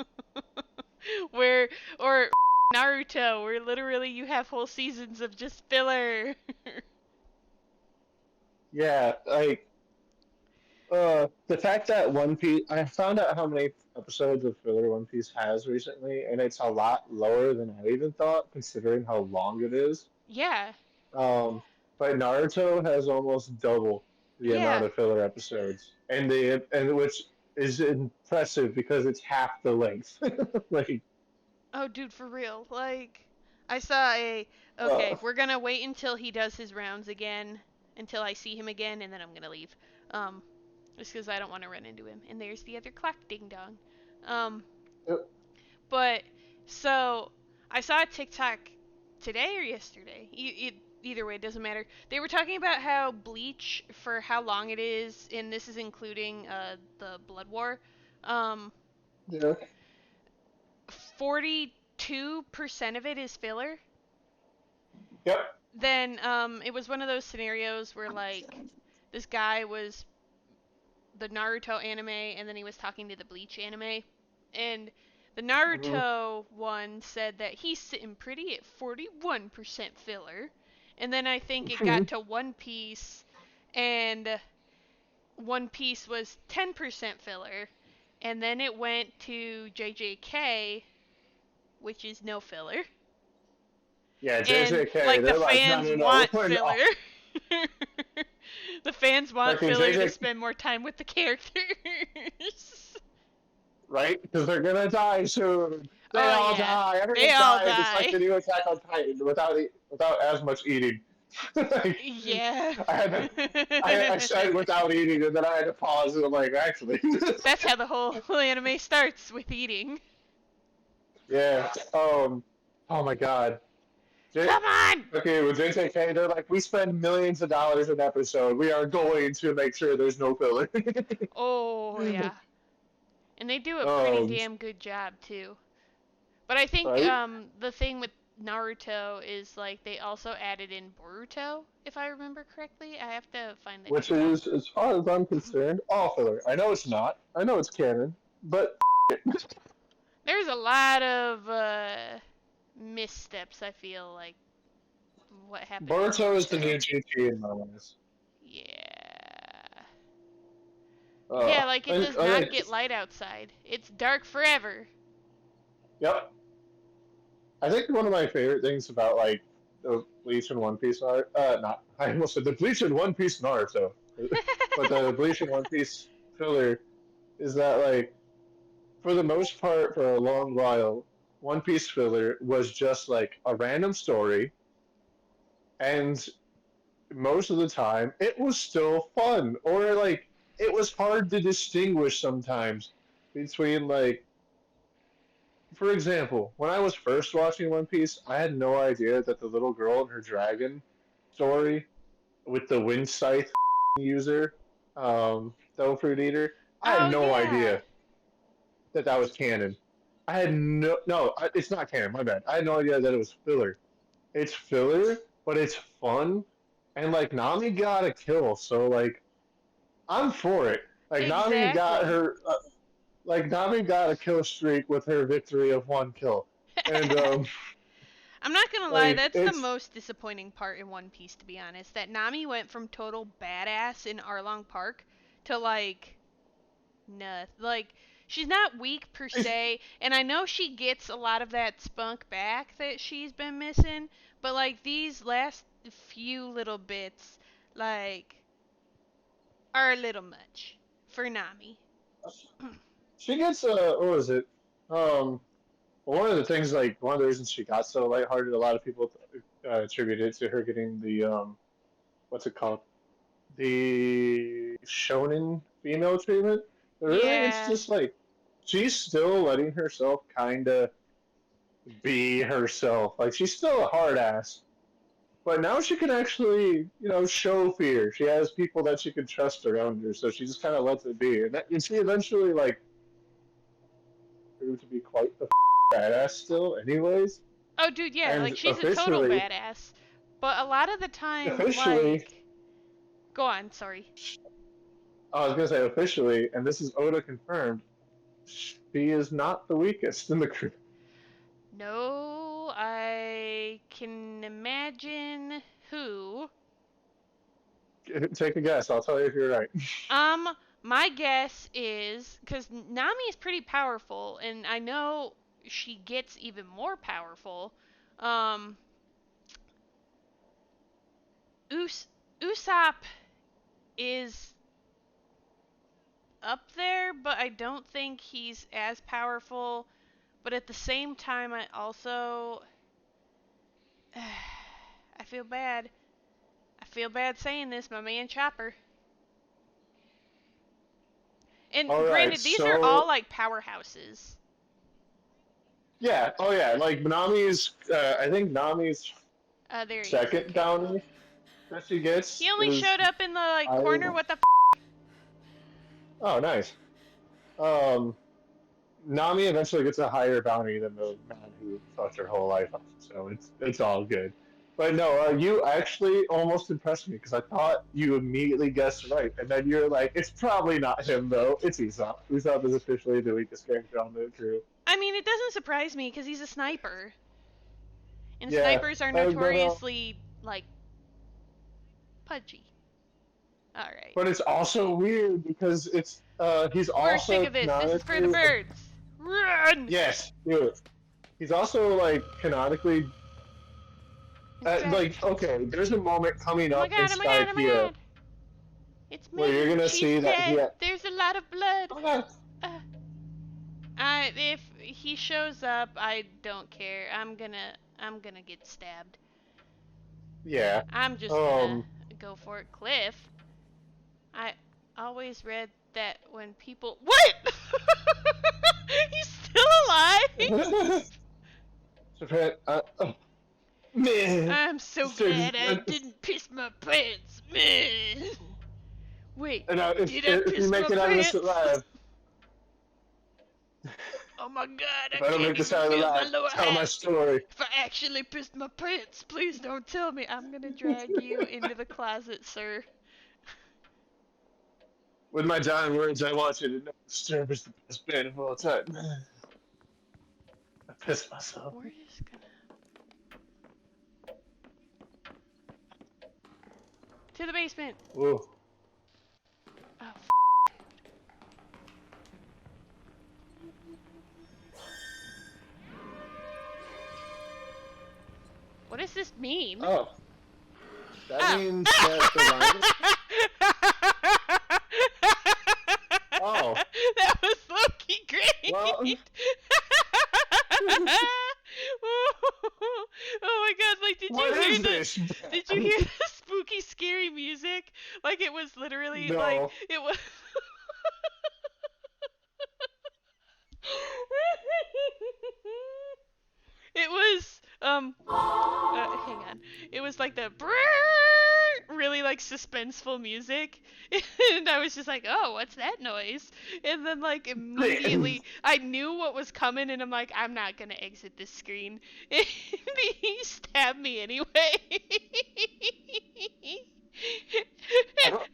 where or Naruto, where literally you have whole seasons of just filler. Yeah. Like, the fact that One Piece, I found out how many episodes of filler One Piece has recently, and it's a lot lower than I even thought, considering how long it is. Yeah, Um, but Naruto has almost double the amount yeah. of filler episodes, and which is impressive because it's half the length. Like, Oh, dude, for real. Like, I saw a. uh, Okay, we're gonna wait until he does his rounds again, until I see him again, and then I'm gonna leave. Um, just because I don't want to run into him. And there's the other clock, ding dong. Um, but so I saw a TikTok today or yesterday. Either way, it doesn't matter. They were talking about how Bleach, for how long it is, and this is including the Blood War, um, yeah. 42% of it is filler. Yep. Then it was one of those scenarios where like this guy was the Naruto anime and then he was talking to the Bleach anime, and the Hmm. Naruto one said that he's sitting pretty at 41% filler, and then I think it Hmm. got to One Piece, and One Piece was 10% filler, and then it went to JJK, which is no filler. Yeah, And JJK, like the they're like, no, fans no, no, we're want putting filler. The fans want fucking filler to JJ. spend more time with the characters. right? Because they're gonna die soon. They Oh all yeah, die. they Everyone all dies. It's like die. the new Attack on Titan without as much eating. Like, Yeah. I had to, I said without eating, and then I had to pause, and I'm like, actually, That's how the whole anime starts, with eating. yeah. Oh my God. Come on! Okay, with JJK, they're like, we spend millions of dollars an episode. We are going to make sure there's no filler. Oh yeah, and they do a pretty um, damn good job too. But I think right? the thing with Naruto is like they also added in Boruto, if I remember correctly. I have to find the Which date. is, as far as I'm concerned, all filler. I know it's not. I know it's canon, but There's a lot of missteps. I feel like what happened in Boruto is the Naruto. new GT in my eyes. Yeah. Yeah, like it And does I not like, get light outside. It's dark forever. yep. I think one of my favorite things about like the Bleach and One Piece art, not I almost said the Bleach and One Piece Naruto, but the Bleach and One Piece filler is that like for the most part for a long while, One Piece filler was just like a random story, and most of the time it was still fun, or like it was hard to distinguish sometimes between like, for example, when I was first watching One Piece, I had no idea that the little girl and her dragon story with the wind scythe user, stone fruit eater, I had Oh no yeah. idea that that was canon. I had no, it's not canon. My bad. I had no idea that it was filler. It's filler, but it's fun, and like Nami got a kill, so like I'm for it. Like Nami got Exactly. her, like Nami got a kill streak with her victory of one kill, and I'm not gonna lie, like that's the it's most disappointing part in One Piece, to be honest. That Nami went from total badass in Arlong Park to like nothing. Like she's not weak per se, and I know she gets a lot of that spunk back that she's been missing. But like these last few little bits, like, are a little much for Nami. she gets what was it? One of the things, like one of the reasons she got so lighthearted, a lot of people attribute it to her getting the what's it called? The shonen female treatment. But really, it's Yeah. just like she's still letting herself kind of be herself. Like she's still a hard ass, but now she can actually, show fear. She has people that she can trust around her, so she just kind of lets it be. And she eventually like proved to be quite the badass still, anyways. Oh, dude, yeah, And like she's a total badass. But a lot of the time, officially, like, go on, sorry. I was gonna say officially, and this is Oda confirmed, she is not the weakest in the crew. No, I can imagine who. Take a guess. I'll tell you if you're right. Um, my guess is because Nami is pretty powerful, and I know she gets even more powerful. Um, Usopp is up there, but I don't think he's as powerful. But at the same time, I also I feel bad. I feel bad saying this, my man Chopper. All And right, granted, these are all so like powerhouses. yeah, oh yeah, like Nami's. I think Nami's There he is. second Okay. bounty that she He gets only is showed up in the like I. corner. What the? Oh, nice. Um, Nami eventually gets a higher bounty than the man who fucked her whole life up, so it's all good. But no, you actually almost impressed me because I thought you immediately guessed right, and then you're like, it's probably not him though. It's Usopp. Usopp is officially the weakest character on the crew. I mean, it doesn't surprise me because he's a sniper, and Yeah, snipers are but notoriously like pudgy. All right. it's also weird because he's We're sick also of this. This is for the canonically birds. Run! yes, do it. He's also like canonically like Strategy. okay. There's a moment coming Oh my up in god, oh my god, oh my Skypiea god. It's where you're me. gonna She's see that he dead. There's a lot of blood. oh, Uh, If he shows up, I don't care. I'm gonna get stabbed. Yeah. I'm just gonna Um. go for it. Cliff, I always read that when people. What? He's still alive? Japan. Man. I'm so glad I didn't piss my pants, man. Wait, And did I if you piss make my it out of this pants? alive, Oh my god, if I I don't can't make this even out feel my alive, lower tell my half. story. If I actually pissed my pants, please don't tell me. I'm gonna drag you into the closet, sir. With my dying words, I want you to know Disturb is the best band of all time. I pissed myself. We're just gonna. To the basement! Whoa. Oh, what does this mean? Oh. That Oh! means that the line. Oh. That was Loki Well. great! Oh my god, like What is this? did you hear the spooky scary music? Like it was literally like No. it was It was hang on. It was like the really like suspenseful music, and I was just like, "Oh, what's that noise?" And then like immediately I knew what was coming, and I'm like, "I'm not gonna exit this screen." And he stabbed me anyway. I don't.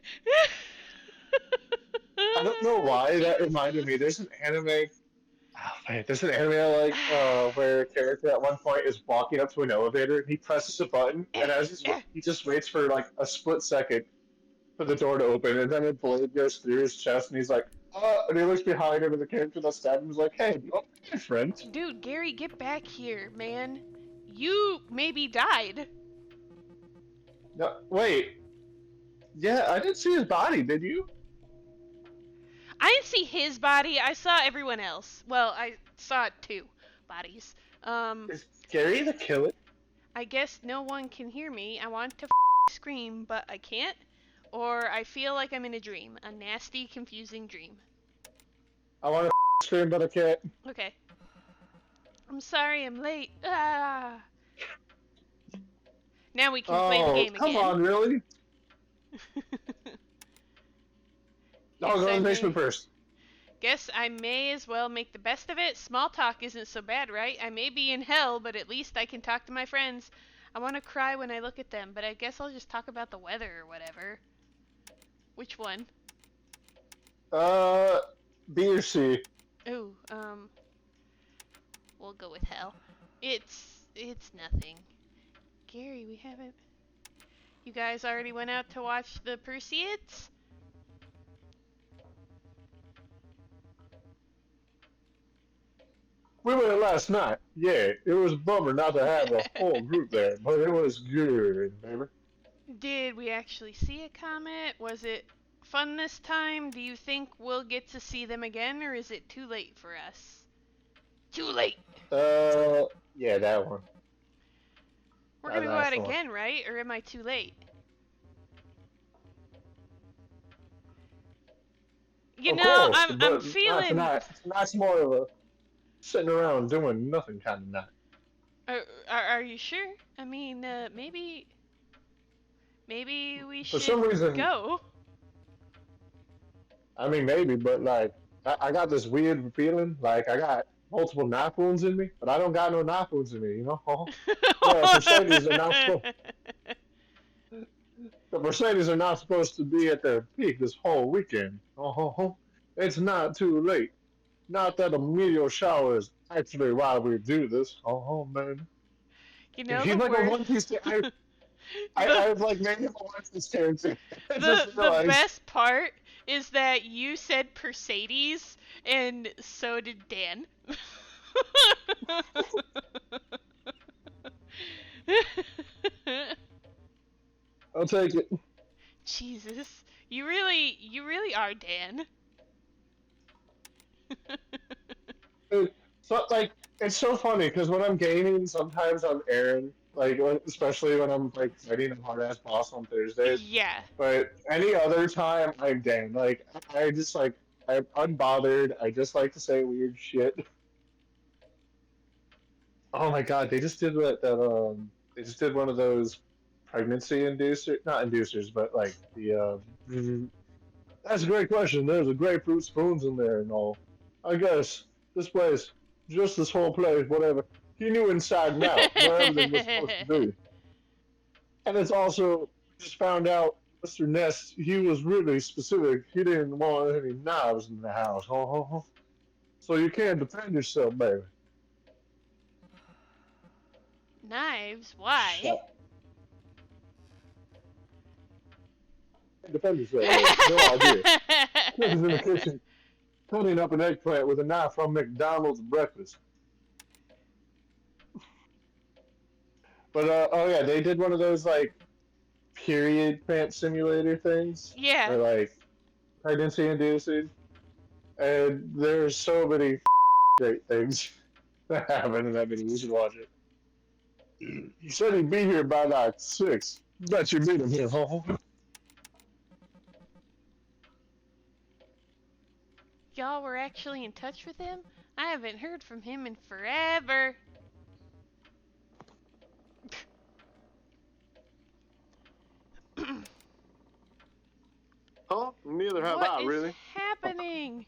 I don't know why that reminded me. There's an anime. Oh, man, there's an anime I like where a character at one point is walking up to an elevator and he presses a button and he just waits for like a split second for the door to open and then a blade goes through his chest and he's like, and he looks behind him and the character that stabbed him is like, hey, oh, my friend. Dude, Gary, get back here, man. You maybe died. No, wait. Yeah, I didn't see his body. Did you? I didn't see his body. I saw everyone else. Well, I saw two bodies. Is Gary the killer? I guess no one can hear me. I want to scream, but I can't. Or I feel like I'm in a dream. A nasty, confusing dream. I want to scream, but I can't. Okay. I'm sorry I'm late. Ah. Now we can play the Oh, game come again. on, really? I'll Guess go I in the may. basement first. Guess I may as well make the best of it. Small talk isn't so bad, right? I may be in hell, but at least I can talk to my friends. I want to cry when I look at them, but I guess I'll just talk about the weather or whatever. Which one? B or C. Ooh, we'll go with hell. It's nothing. Gary, we haven't. You guys already went out to watch the Perseids? We went last night. Yeah, it was a bummer not to have a whole group there, but it was good, baby. Did we actually see a comet? Was it fun this time? Do you think we'll get to see them again, or is it too late for us? Too late! Yeah, that one. We're That gonna go last out one. again, right? Or am I too late? You Of know, course, I'm but not feeling. tonight. Tonight's more of a sitting around doing nothing kind of night. Are you sure? I mean, maybe we For some should reason, go. I mean, maybe, but like, I got this weird feeling, like I got multiple knife wounds in me, but I don't got no knife wounds in me, you know? Yeah, Mercedes are not supposed. The Mercedes are not supposed to be at their peak this whole weekend. Oh, it's not too late. Not that a meteor shower is actually why we do this. Oh man, You know he's the like a worst. One Piece. the I've like made him a One Piece character. I just the realized. best part is that you said Mercedes, and so did Dan. I'll take it. Jesus, you really are Dan. So like it's so funny because when I'm gaming, sometimes I'm Aaron, especially when I'm like fighting a hard ass boss on Thursdays. Yeah. But any other time, I'm Dan. Like I just like I'm unbothered. I just like to say weird shit. Oh my god, they just did they just did one of those pregnancy inducer not inducers, but like the that's a great question. There's a grapefruit spoons in there and all. I guess this place, just this whole place, whatever. He knew inside and out where everything was supposed to be. And it's also just found out Mr. Ness, he was really specific. He didn't want any knives in the house. So you can't defend yourself, baby. Knives? Why? Shut. Defend yourself, baby. No idea. Chris is in the kitchen cutting up an eggplant with a knife from McDonald's breakfast. But oh yeah, they did one of those like period pant simulator things, Yeah. or like pregnancy inducing, and there's so many great things that happen in that video. You should watch it. He said he'd be here by like 6. Bet you meet him here, huh? Y'all were actually in touch with him? I haven't heard from him in forever. Huh? Neither have What I, is really. happening?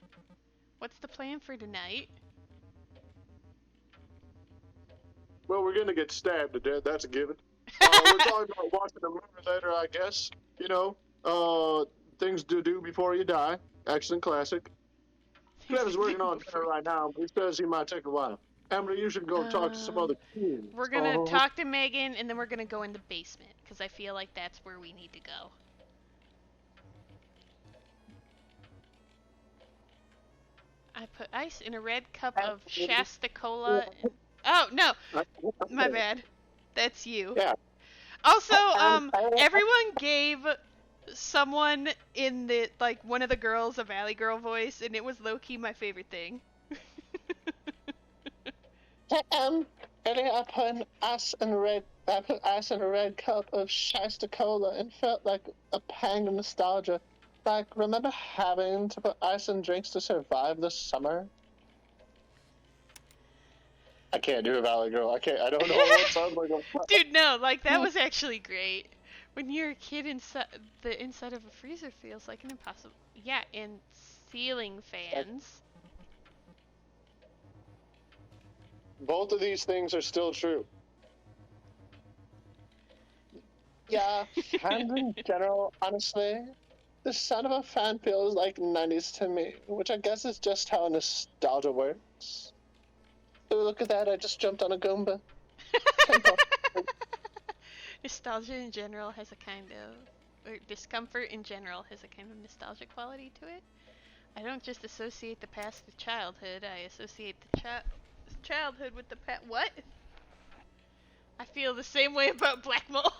What's the plan for tonight? Well, we're gonna get stabbed to death, that's a given. We're talking about watching a movie later, I guess. You know, things to do before you die. Excellent classic. Trevor's working on dinner right now, but he says he might take a while. Emily, you should go talk to some other kids. We're gonna talk to Megan, and then we're gonna go in the basement, because I feel like that's where we need to go. I put ice in a red cup of Shasta Cola. Oh, no! My bad. That's you. Yeah. Also, everyone gave someone in the, like, one of the girls a Valley Girl voice, and it was low-key my favorite thing. Earlier I put ice in a red cup of Shasta Cola and felt like a pang of nostalgia. Like, remember having to put ice in drinks to survive the summer? I can't do a Valley Girl. I don't know what sounds like. Dude, no, like, that was actually great. When you're a kid, the inside of a freezer feels like an impossible... Yeah, and ceiling fans. Both of these things are still true. Yeah, fans in general, honestly, the sound of a fan feels like 90s to me, which I guess is just how nostalgia works. Oh, look at that, I just jumped on a Goomba. Nostalgia in general has a kind of... Or discomfort in general has a kind of nostalgic quality to it. I don't just associate the past with childhood, I associate the childhood with the past. What? I feel the same way about Black Mole.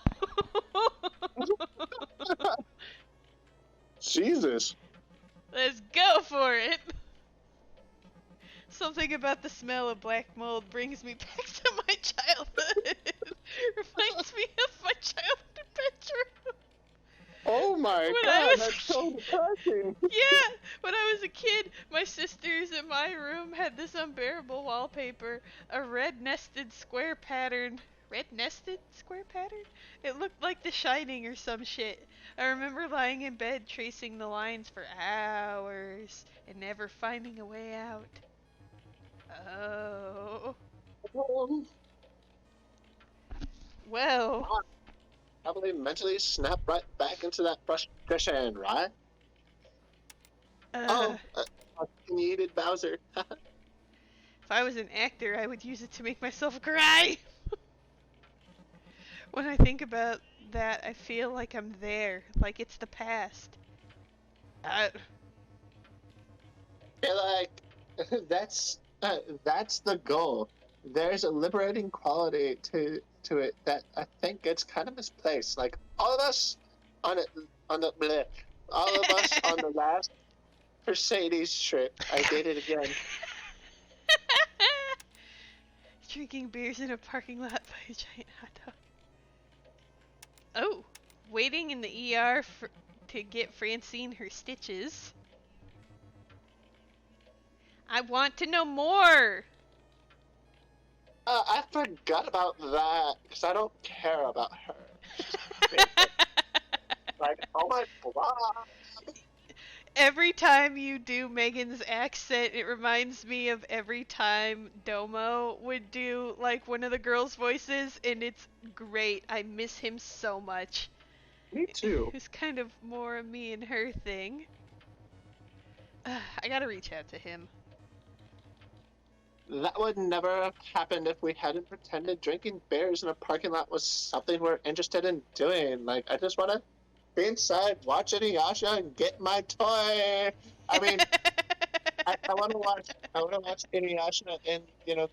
Jesus. Let's go for it. Something about the smell of black mold brings me back to my childhood. Reminds me of my childhood bedroom. Oh my god, that's so depressing. Yeah, when I was a kid, my sisters in my room had this unbearable wallpaper, a red nested square pattern. Red nested square pattern? It looked like The Shining or some shit. I remember lying in bed tracing the lines for hours and never finding a way out. Oh. Well. Probably mentally snap right back into that frustration, right? I needed Bowser. If I was an actor, I would use it to make myself cry. When I think about that, I feel like I'm there, like it's the past. I feel like that's the goal. There's a liberating quality to it that I think gets kind of misplaced. Like all of us on the last Mercedes trip, I did it again. Drinking beers in a parking lot by a giant hot dog. Oh, waiting in the ER to get Francine her stitches. I want to know more! I forgot about that because I don't care about her. Like, oh my god. Every time you do Megan's accent, it reminds me of every time Domo would do, like, one of the girls' voices, and it's great. I miss him so much. Me too. It's kind of more a me and her thing. I gotta reach out to him. That would never have happened if we hadn't pretended drinking beers in a parking lot was something we're interested in doing. Like, I just want to be inside, watch Inuyasha, and get my toy. I mean, I want to watch Inuyasha in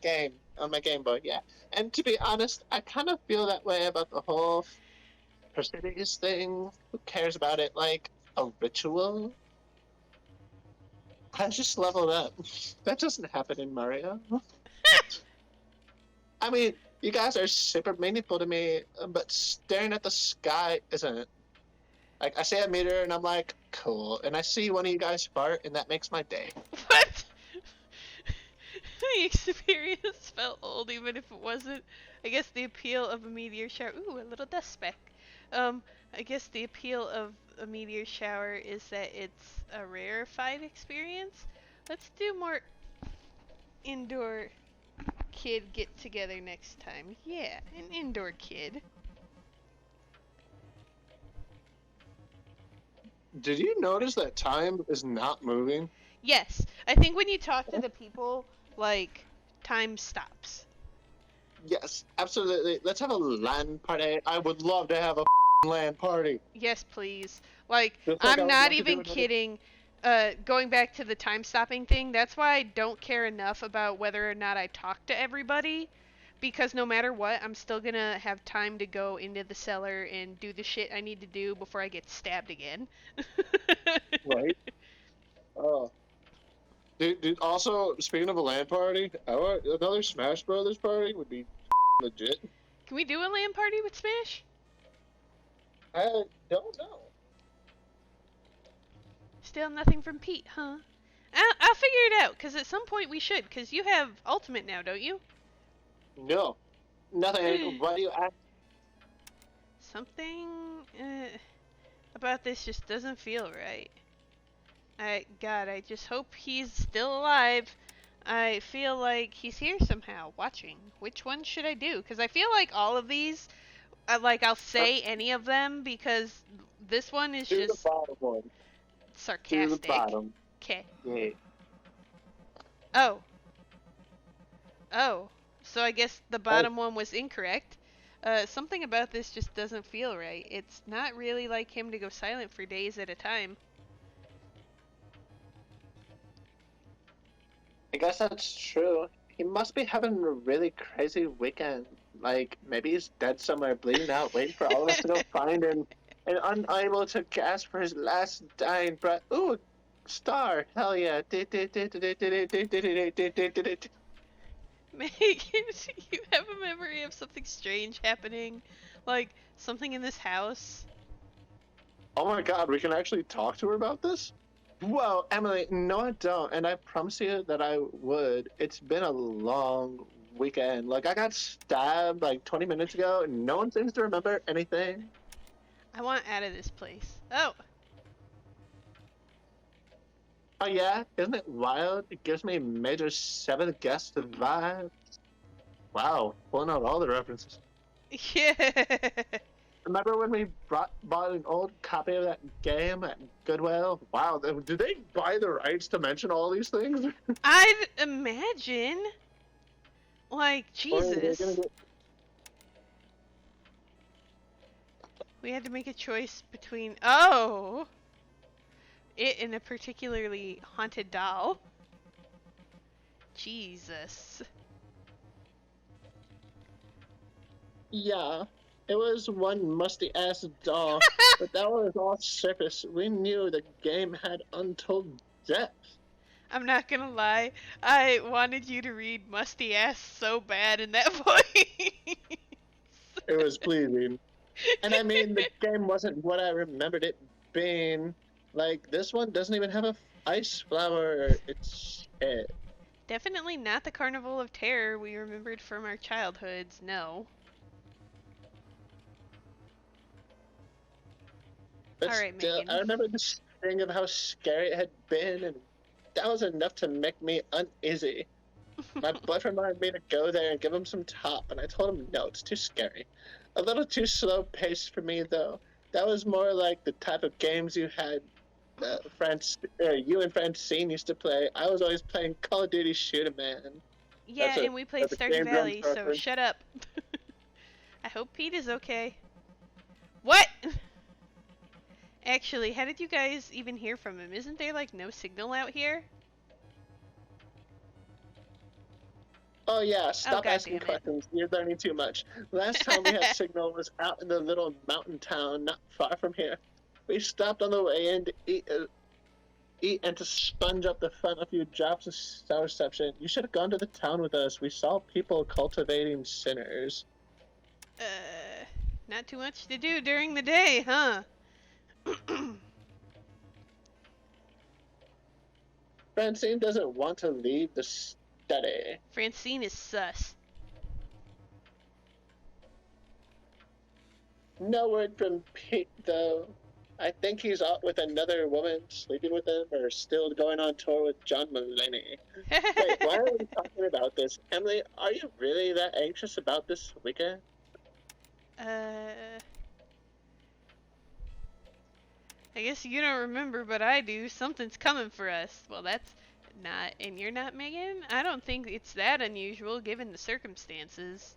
game on my Game Boy. Yeah, and to be honest, I kind of feel that way about the whole Mercedes thing. Who cares about it? Like a ritual. I just leveled up. That doesn't happen in Mario. I mean, you guys are super meaningful to me, but staring at the sky isn't. Like, I see a meteor and I'm like, cool. And I see one of you guys fart and that makes my day. What? The experience felt old even if it wasn't. I guess the appeal of a meteor shower. Ooh, a little dust speck. I guess the appeal of a meteor shower is that it's a rarefied experience. Let's do more indoor kid get together next time. Yeah, an indoor kid. Did you notice that time is not moving? Yes, I think when you talk to the people, like, time stops. Yes, absolutely. Let's have a LAN party. I would love to have a LAN party. Yes, please. Like, Just like I I'm would not love to even do another- kidding. Going back to the time stopping thing, that's why I don't care enough about whether or not I talk to everybody. Because no matter what, I'm still gonna have time to go into the cellar and do the shit I need to do before I get stabbed again. Right? Oh. Dude, also, speaking of a LAN party, another Smash Brothers party would be legit. Can we do a LAN party with Smash? I don't know. Still nothing from Pete, huh? I'll figure it out, because at some point we should, because you have Ultimate now, don't you? No. Nothing. Why do you ask? Something about this just doesn't feel right. God, I just hope he's still alive. I feel like he's here somehow, watching. Which one should I do? Because I feel like all of these, I'll say any of them, because this one is Do just the bottom one. sarcastic. Do the bottom. Okay. Yeah. Oh. Oh. So I guess the bottom one was incorrect. Something about this just doesn't feel right. It's not really like him to go silent for days at a time. I guess that's true. He must be having a really crazy weekend. Like, maybe he's dead somewhere, bleeding out, waiting for all of us to go find him, and unable to gasp for his last dying breath. Ooh, star! Hell yeah! Megan, you have a memory of something strange happening? Like, something in this house? Oh my god, we can actually talk to her about this? Whoa, Emily, no, I don't, and I promise you that I would. It's been a long weekend. Like, I got stabbed like 20 minutes ago, and no one seems to remember anything. I want out of this place. Oh, Oh yeah, isn't it wild? It gives me major seventh guest vibes. Wow, pulling out all the references. yeah. Remember when we bought an old copy of that game at Goodwill? Wow, did they buy the rights to mention all these things? I'd imagine. Like, Or are they Jesus. gonna get- We had to make a choice between. Oh! It and a particularly haunted doll. Jesus. Yeah, it was one musty ass doll, but that was all surface. We knew the game had untold depth. I'm not gonna lie. I wanted you to read musty ass so bad in that voice. It was pleasing. And I mean, the game wasn't what I remembered it being. Like, this one doesn't even have a ice flower. It's shit. Definitely not the Carnival of Terror we remembered from our childhoods, no. But Alright, still, I Megan. remember this thing of how scary it had been, and that was enough to make me uneasy. My boyfriend wanted me to go there and give him some top, and I told him no, it's too scary. A little too slow paced for me, though. That was more like the type of games you had you and Francine used to play. I was always playing Call of Duty Shoot 'em Man. Yeah, and we played that's a Stardew Game Grumps Valley, so reference. shut up. I hope Pete is okay. What? Actually, how did you guys even hear from him? Isn't there like no signal out here? Oh yeah, stop God asking damn it. questions. You're learning too much. Last time we had signal was out in the little mountain town not far from here. We stopped on the way in to eat and to sponge up the fun a few drops of sour reception. You should have gone to the town with us. We saw people cultivating sinners. Not too much to do during the day, huh? Francine doesn't want to leave the study. Francine is sus. No word from Pete, though. I think he's out with another woman, sleeping with him, or still going on tour with John Mulaney. Wait, why are we talking about this? Emily, are you really that anxious about this weekend? I guess you don't remember, but I do. Something's coming for us. Well, that's not, and you're not, Megan? I don't think it's that unusual given the circumstances.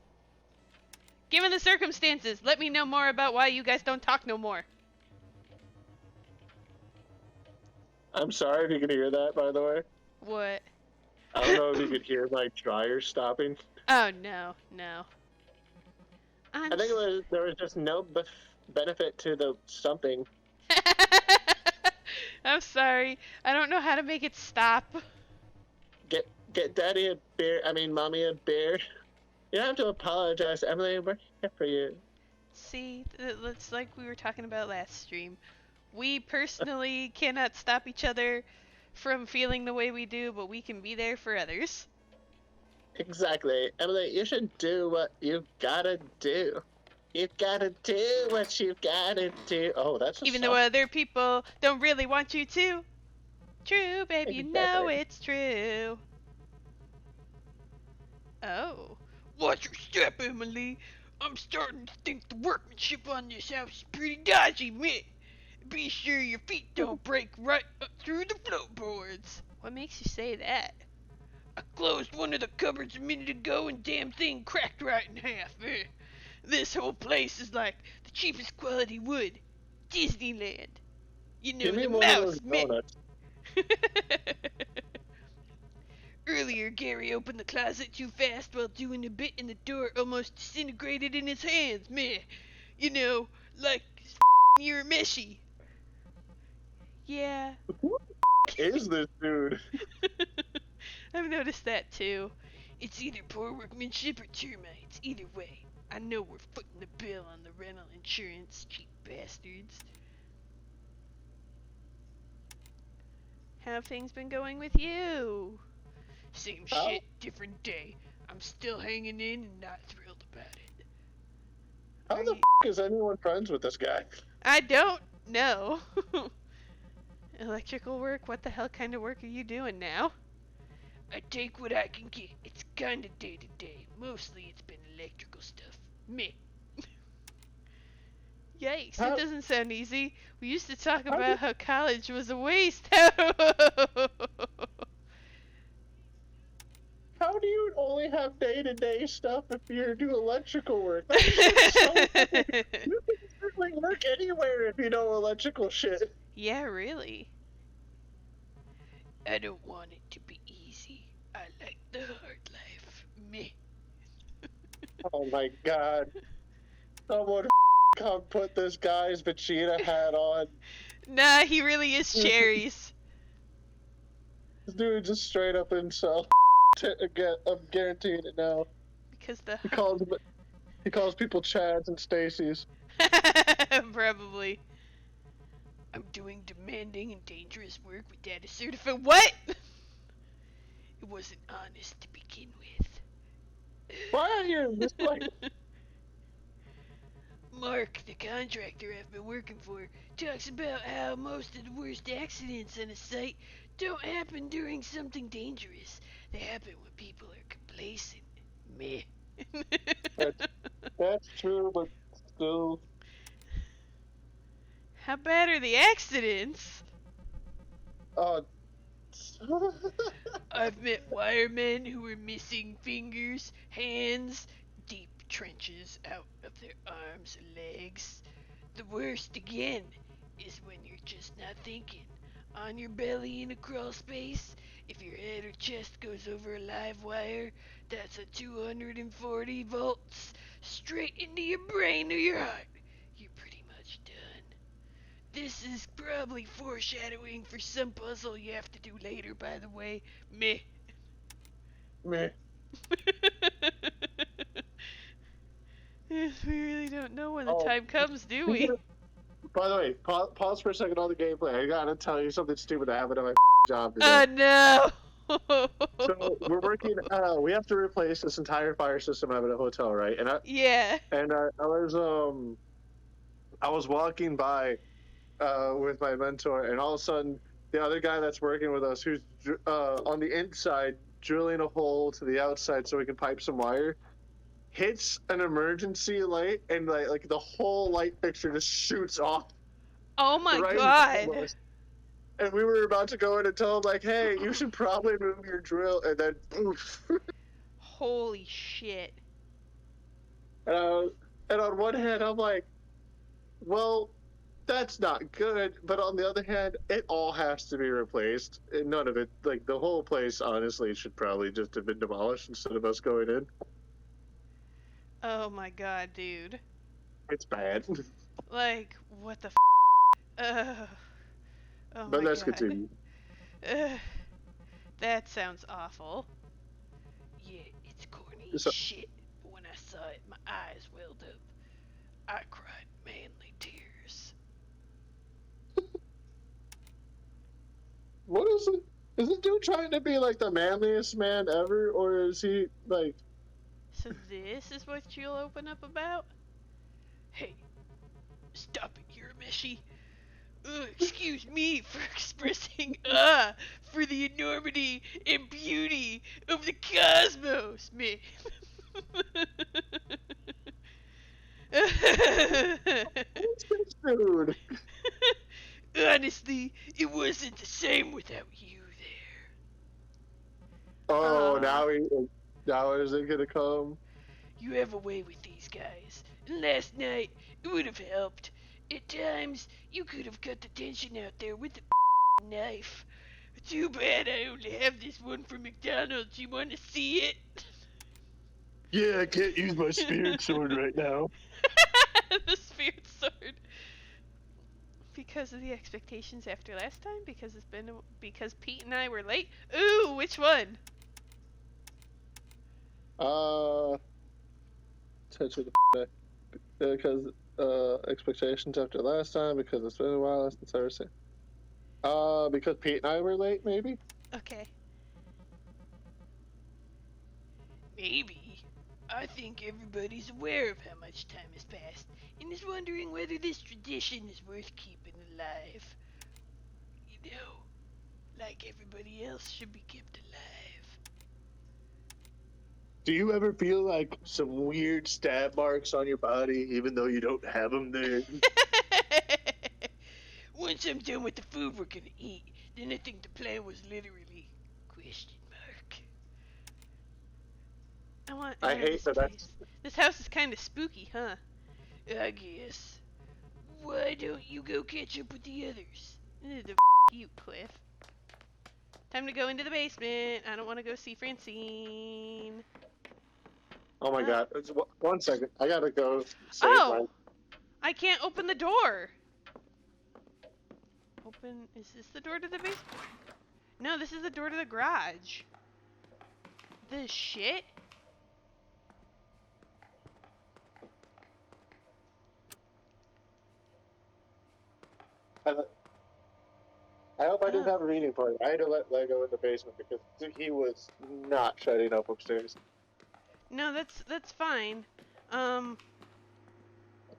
Given the circumstances, let me know more about why you guys don't talk no more. I'm sorry if you could hear that, by the way. What? I don't know if you could hear my dryer stopping. Oh, no, no. I think there was just no benefit to the something. I'm sorry. I don't know how to make it stop. Get daddy a beer, mommy a beer. You don't have to apologize, Emily. We're here for you. See, it's like we were talking about last stream. We personally cannot stop each other from feeling the way we do, but we can be there for others. Exactly. Emily, you should do what you've gotta do. You've gotta do what you've gotta do. Oh, that's a Even song. though other people don't really want you to. True, babe, you know Exactly. it's true. Oh. Watch your step, Emily. I'm starting to think the workmanship on this house is pretty dodgy, man. Be sure your feet don't break right up through the floorboards. What makes you say that? I closed one of the cupboards a minute ago and damn thing cracked right in half. This whole place is like the cheapest quality wood. Disneyland. You know, Give me the one of mouse those man. donuts. Earlier, Gary opened the closet too fast while doing a bit and the door almost disintegrated in his hands, meh. You know, like you're meshy. Yeah. Who is this dude? I've noticed that too. It's either poor workmanship or termites. Either way, I know we're footing the bill on the rental insurance, cheap bastards. How have things been going with you? Same shit, different day. I'm still hanging in and not thrilled about it. How the is anyone friends with this guy? I don't know. Electrical work? What the hell kind of work are you doing now? I take what I can get. It's kinda day to day. Mostly it's been electrical stuff. Me. Yikes, that doesn't sound easy. We used to talk about how college was a waste. How do you only have day-to-day stuff if you do electrical work? That shit's so you can certainly work anywhere if you know electrical shit. Yeah, really. I don't want it to be easy. I like the hard life. Me. Oh my god. Someone come put this guy's Vegeta hat on. Nah, he really is Cherries. This dude just straight up incel. I'm guaranteeing it now. Because the He calls people Chads and Stacy's. probably. I'm doing demanding and dangerous work without a certificate. What? It wasn't honest to begin with. Why are you this way? Mark, the contractor I've been working for, talks about how most of the worst accidents on a site don't happen during something dangerous. They happen when people are complacent. Meh. That's true, but still. How bad are the accidents? Uh, I've met wiremen who were missing fingers, hands, deep trenches out of their arms and legs. The worst, again, is when you're just not thinking. On your belly in a crawl space, if your head or chest goes over a live wire, that's a 240 volts straight into your brain or your heart. You're pretty much done. This is probably foreshadowing for some puzzle you have to do later, by the way. Meh. meh. We really don't know when the Oh. time comes, do we? By the way, pause for a second on the gameplay. I gotta tell you something stupid that happened at my job today. No! So we're working. We have to replace this entire fire system out of the hotel, right? Yeah. I was walking by with my mentor, and all of a sudden, the other guy that's working with us, who's on the inside drilling a hole to the outside so we can pipe some wire, hits an emergency light, and like the whole light fixture just shoots off. Oh my right in front of god. us. And we were about to go in and tell him, like, hey, you should probably move your drill, and then poof. Holy shit. And on one hand, I'm like, well, that's not good. But on the other hand, it all has to be replaced. And none of it, like, the whole place, honestly, should probably just have been demolished instead of us going in. Oh my god, dude. It's bad. Like, what the Oh But my let's god. continue. That sounds awful. Yeah, it's corny as So- shit. But when I saw it, my eyes welled up. I cried manly tears. What is it? Is the dude trying to be, like, the manliest man ever? Or is he, like... So this is what you'll open up about? Hey, stop it, Urameshi. Excuse me for expressing for the enormity and beauty of the cosmos, man. What's this dude? Honestly, it wasn't the same without you there. Oh, now is it gonna come? You have a way with these guys. And last night, it would have helped. At times, you could have cut the tension out there with a knife. Too bad I only have this one from McDonald's. You want to see it? Yeah, I can't use my spirit sword right now. The spirit sword. Because of the expectations after last time? Because Pete and I were late? Ooh, which one? Touch of the because expectations after last time, because it's been a while since I was seen. Because Pete and I were late, maybe. Okay. Maybe. I think everybody's aware of how much time has passed and is wondering whether this tradition is worth keeping alive. You know, like everybody else should be kept alive. Do you ever feel like some weird stab marks on your body, even though you don't have them there? Once I'm done with the food we're gonna eat, then I think the plan was literally question mark. I hate this that place. This house is kind of spooky, huh? I guess. Why don't you go catch up with the others? The you, Cliff. Time to go into the basement. I don't want to go see Francine. Oh my god. 1 second. I gotta go save Oh! I can't open the door. Is this the door to the basement? No, this is the door to the garage. This shit? I hope I didn't have a reading party. I had to let Lego in the basement because he was not shutting up upstairs. No, that's fine.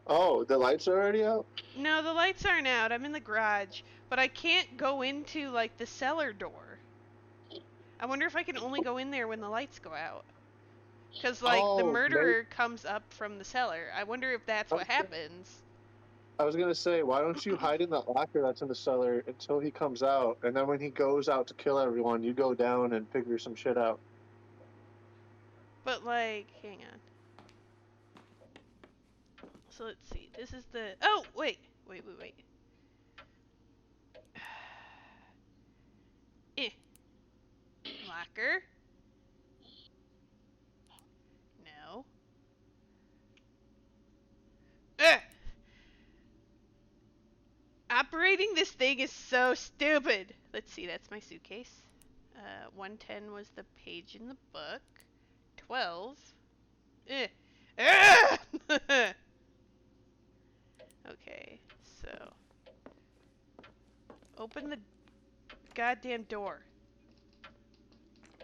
Oh, the lights are already out? No, the lights aren't out. I'm in the garage, but I can't go into like the cellar door. I wonder if I can only go in there when the lights go out. Cause like the Oh, murderer comes up from the cellar. I wonder if that's what Okay. happens. I was gonna say, why don't you hide in that locker that's in the cellar until he comes out, and then when he goes out to kill everyone, you go down and figure some shit out. But like, hang on. So let's see. This is the. Oh wait. Eh. Locker. No. Ugh. Operating this thing is so stupid. Let's see, that's my suitcase. 110 was the page in the book. 12. Eh. Ah! Okay, so. Open the goddamn door.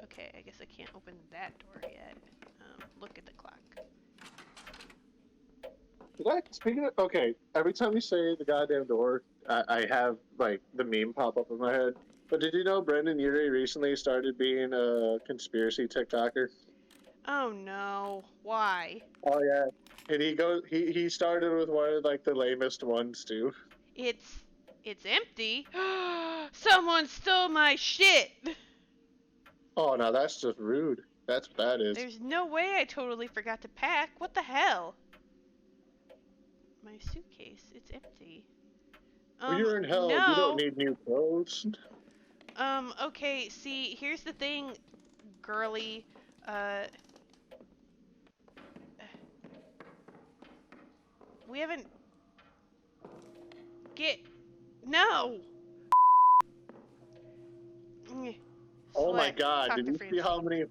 Okay, I guess I can't open that door yet. Look at the clock. Speaking of, okay, every time you say the goddamn door, I have like the meme pop up in my head. But did you know Brendan Urie recently started being a conspiracy TikToker? Oh no, why? Oh yeah, and he started with one of like the lamest ones too. It's empty. Someone stole my shit. Oh no, that's just rude. That's what that is. There's no way I totally forgot to pack. What the hell? My suitcase, it's empty. Well, you're in hell. You don't No. need new clothes. Okay, see, here's the thing, girly. We haven't... No! Oh my Slack, god, talk did to you see Francine. how many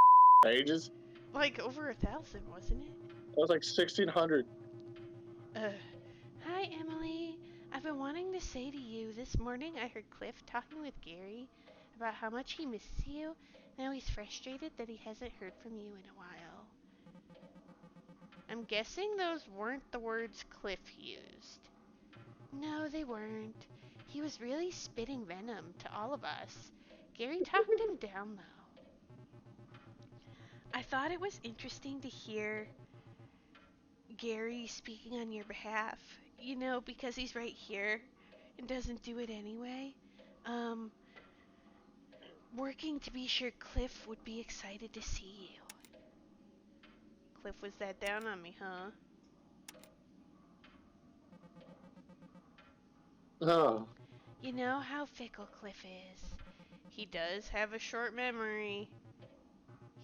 pages? Like, over 1,000, wasn't it? That was like 1,600. Hi, Emily. I've been wanting to say to you, this morning I heard Cliff talking with Gary about how much he misses you. Now he's frustrated that he hasn't heard from you in a while. I'm guessing those weren't the words Cliff used. No, they weren't. He was really spitting venom to all of us. Gary talked him down, though. I thought it was interesting to hear Gary speaking on your behalf. You know, because he's right here and doesn't do it anyway. Working to be sure Cliff would be excited to see you. Cliff was that down on me, huh? Oh. You know how fickle Cliff is. He does have a short memory.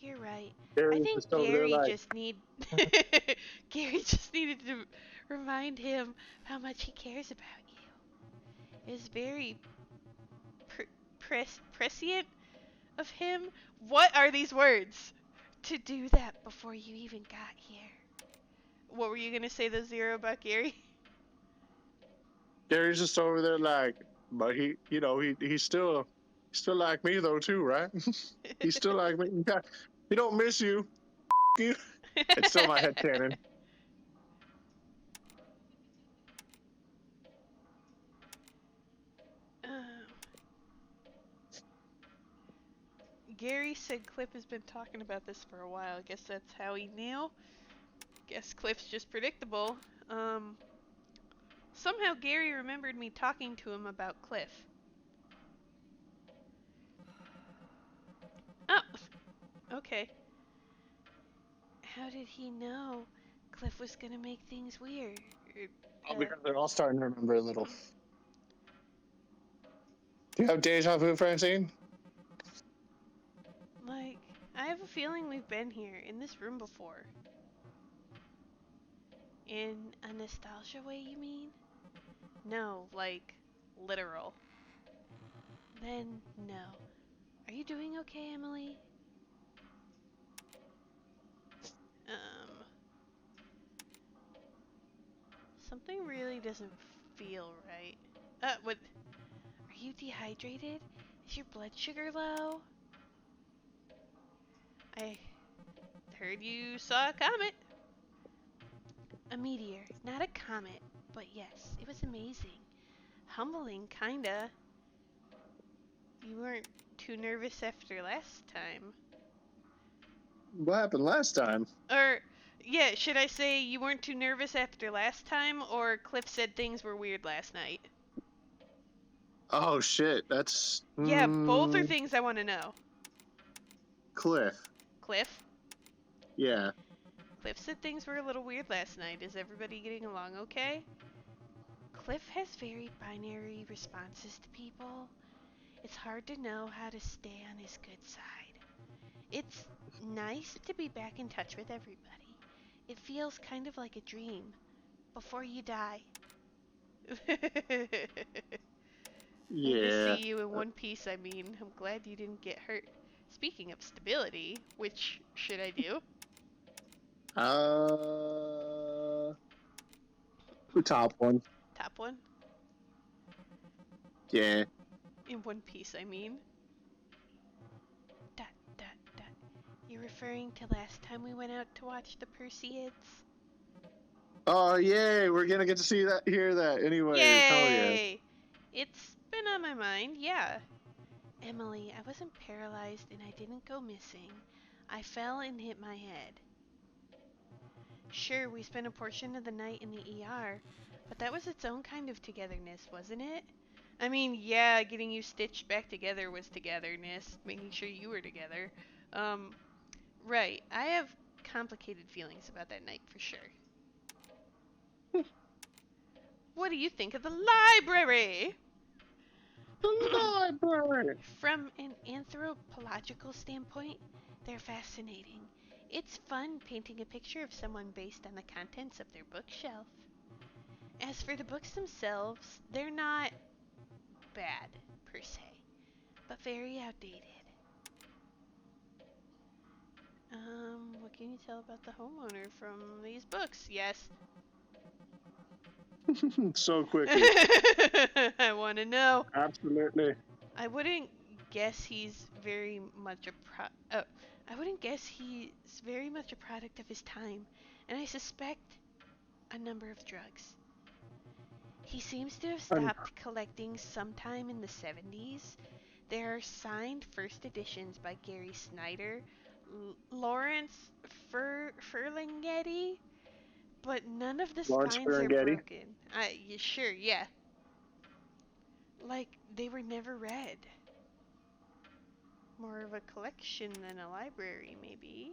You're right. I Gary's think just over there like, Gary just needed to remind him how much he cares about you. It was very prescient of him. What are these words? To do that before you even got here. What were you gonna say, the Zero, about Gary? Gary's just over there like, but he's still like me though too, right? He's still like me. He don't miss you. You. It's still my head canon. Gary said Cliff has been talking about this for a while. Guess that's how he knew. Guess Cliff's just predictable. Somehow Gary remembered me talking to him about Cliff. Oh, okay. How did he know Cliff was gonna make things weird? Because they're all starting to remember a little. Do you have deja vu, Francine? Like, I have a feeling we've been here, in this room before. In a nostalgia way, you mean? No, like, literal. Then, no. Are you doing okay, Emily? Something really doesn't feel right. What? Are you dehydrated? Is your blood sugar low? I heard you saw a comet. A meteor, not a comet, but yes, it was amazing. Humbling, kinda. You weren't too nervous after last time. What happened last time? Or, yeah, should I say you weren't too nervous after last time, or Cliff said things were weird last night? Oh shit, that's Yeah, both are things I want to know. Cliff. Cliff? Yeah. Cliff said things were a little weird last night. Is everybody getting along okay? Cliff has very binary responses to people. It's hard to know how to stay on his good side. It's nice to be back in touch with everybody. It feels kind of like a dream before you die. Good to Yeah. see you in one piece, I mean. I'm glad you didn't get hurt. Speaking of stability, which should I do? The top one. Top one? Yeah. In one piece, I mean. Dot, dot, dot. You're referring to last time we went out to watch the Perseids? Oh yay, we're gonna get to hear that anyways. Hell yeah. Yay! It's been on my mind, yeah. Emily, I wasn't paralyzed and I didn't go missing. I fell and hit my head. Sure, we spent a portion of the night in the ER, but that was its own kind of togetherness, wasn't it? I mean, yeah, getting you stitched back together was togetherness, making sure you were together. Right. I have complicated feelings about that night for sure. What do you think of the library? The library. From an anthropological standpoint, they're fascinating. It's fun painting a picture of someone based on the contents of their bookshelf. As for the books themselves, they're not bad, per se, but very outdated. What can you tell about the homeowner from these books? Yes. So quickly. I want to know. Absolutely. I wouldn't guess he's very much I wouldn't guess he's very much a product of his time, and I suspect a number of drugs. He seems to have stopped collecting sometime in the 70s. There are signed first editions by Gary Snyder, Lawrence Ferlinghetti, but none of the Lawrence spines are Ferlinghetti. broken. Sure, yeah. Like, they were never read. More of a collection than a library, maybe.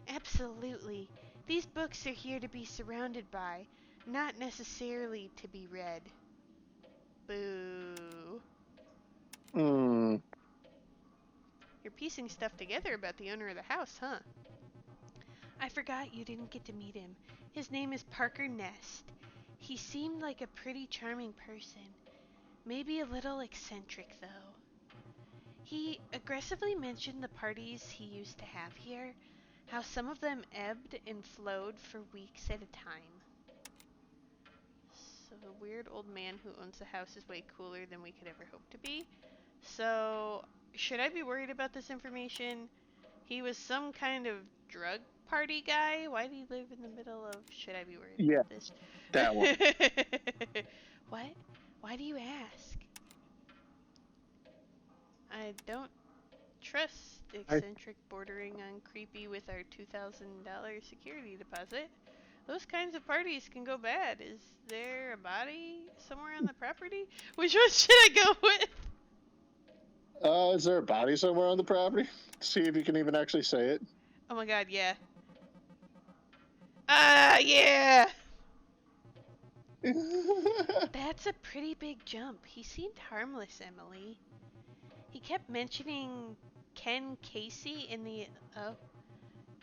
Absolutely. These books are here to be surrounded by, not necessarily to be read. Boo. You're piecing stuff together about the owner of the house, huh? I forgot you didn't get to meet him. His name is Parker Nest. He seemed like a pretty charming person. Maybe a little eccentric, though. He aggressively mentioned the parties he used to have here, how some of them ebbed and flowed for weeks at a time. So the weird old man who owns the house is way cooler than we could ever hope to be. So, should I be worried about this information? He was some kind of drug party guy? Why do he live in the middle of... Should I be worried about this? That one. What? Why do you ask? I don't trust eccentric bordering on creepy with our $2,000 security deposit. Those kinds of parties can go bad. Is there a body somewhere on the property? Which one should I go with? Is there a body somewhere on the property? See if you can even actually say it. Oh my god, yeah. Yeah! That's a pretty big jump. He seemed harmless, Emily. He kept mentioning Ken Casey in the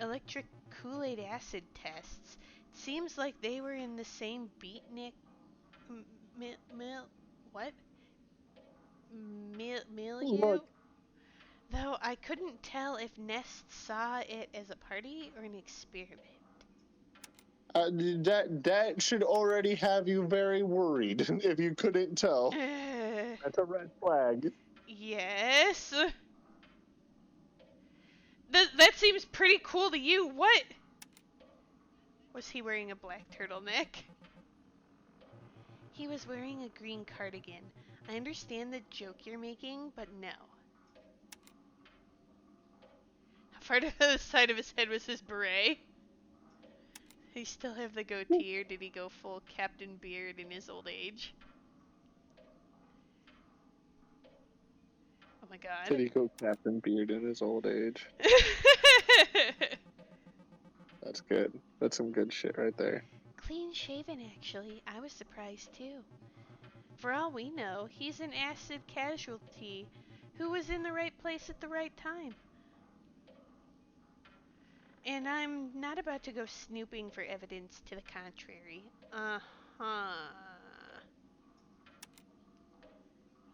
electric Kool-Aid acid tests. It seems like they were in the same beatnik... what? milieu. Look. Though I couldn't tell if Nest saw it as a party or an experiment. That should already have you very worried if you couldn't tell. That's a red flag. Yes. That seems pretty cool to you. What? Was he wearing a black turtleneck? He was wearing a green cardigan. I understand the joke you're making, but no. How far to the side of his head was his beret? Did he still have the goatee, or did he go full Captain Beard in his old age? Oh my god. Did he go Captain Beard in his old age? That's good. That's some good shit right there. Clean shaven, actually. I was surprised too. For all we know, he's an acid casualty who was in the right place at the right time. And I'm not about to go snooping for evidence to the contrary. Uh-huh.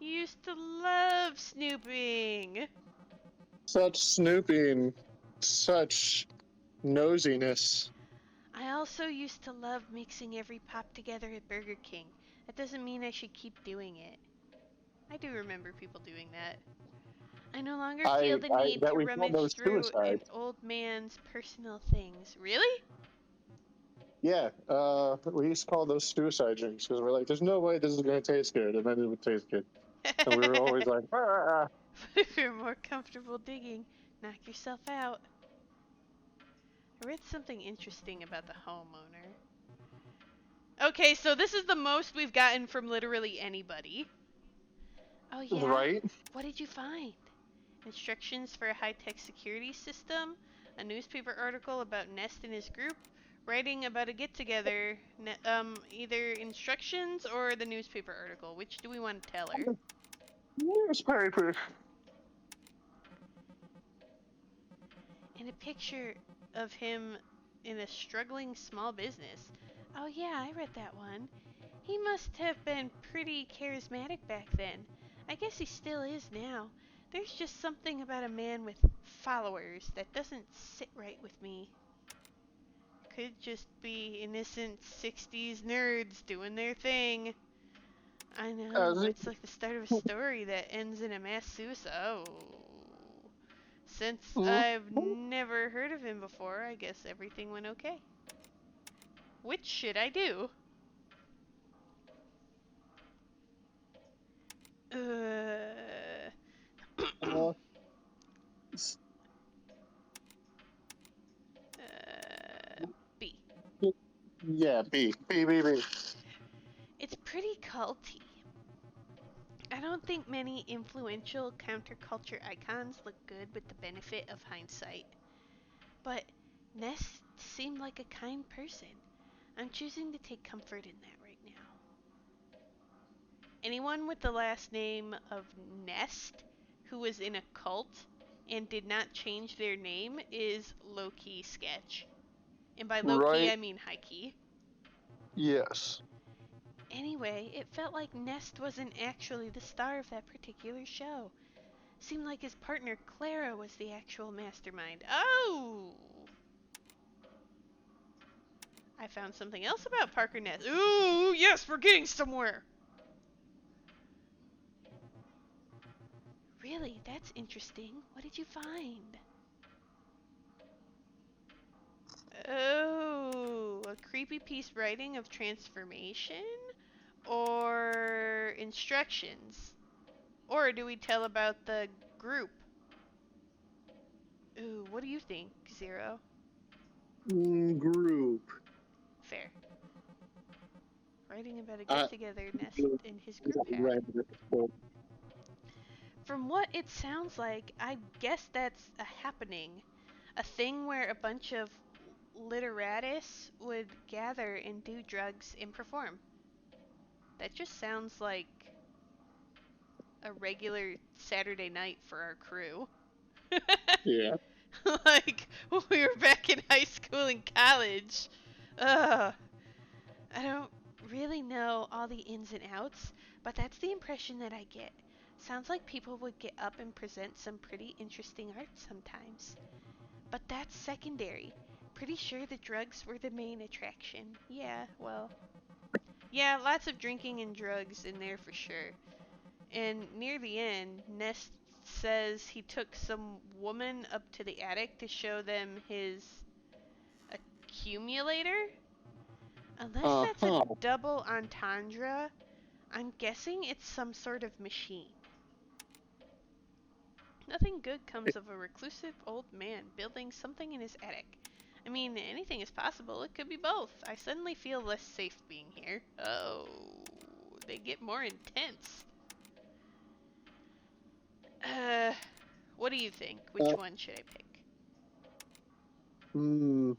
You used to love snooping. Such snooping, such nosiness. I also used to love mixing every pop together at Burger King. That doesn't mean I should keep doing it. I do remember people doing that. I no longer feel the need that to we call rummage those through an suicides. old man's personal things. Really? Yeah, we used to call those suicide drinks because we're like, there's no way this is gonna taste good, and then it would taste good, and we were always like, ah. If you're more comfortable digging, knock yourself out. I read something interesting about the homeowner. Okay, so this is the most we've gotten from literally anybody. Oh yeah? Right? What did you find? Instructions for a high-tech security system, a newspaper article about Nest and his group, writing about a get-together, either instructions or the newspaper article. Which do we want to tell her? Newspaper. And a picture of him in a struggling small business. Oh yeah, I read that one. He must have been pretty charismatic back then. I guess he still is now. There's just something about a man with followers that doesn't sit right with me. Could just be innocent 60s nerds doing their thing. I know, it's like the start of a story that ends in a mass suicide. Oh. Since I've never heard of him before, I guess everything went okay. Which should I do? B. Yeah, B. It's pretty culty. I don't think many influential counterculture icons look good with the benefit of hindsight. But Ness seemed like a kind person. I'm choosing to take comfort in that right now. Anyone with the last name of Nest who was in a cult and did not change their name is low-key sketch. And by low-key, Right? I mean high-key. Yes. Anyway, it felt like Nest wasn't actually the star of that particular show. Seemed like his partner Clara was the actual mastermind. Oh! I found something else about Parker Ness. Ooh, yes, we're getting somewhere! Really, that's interesting. What did you find? Oh, a creepy piece writing of transformation? Or instructions? Or do we tell about the group? Ooh, what do you think, Zero? Group. Fair. Writing about a get-together Nest and his group had. Right. From what it sounds like, I guess that's a happening. A thing where a bunch of literatus would gather and do drugs and perform. That just sounds like a regular Saturday night for our crew. Yeah. Like when we were back in high school and college. Ugh. I don't really know all the ins and outs, but that's the impression that I get. Sounds like people would get up and present some pretty interesting art sometimes. But that's secondary. Pretty sure the drugs were the main attraction. Yeah, well. Yeah, lots of drinking and drugs in there for sure. And near the end, Nest says he took some woman up to the attic to show them his accumulator? Unless that's a Uh-huh. double entendre, I'm guessing it's some sort of machine. Nothing good comes of a reclusive old man building something in his attic. I mean, anything is possible. It could be both. I suddenly feel less safe being here. Oh, they get more intense. Uh, what do you think? Which Uh, one should I pick? hmm.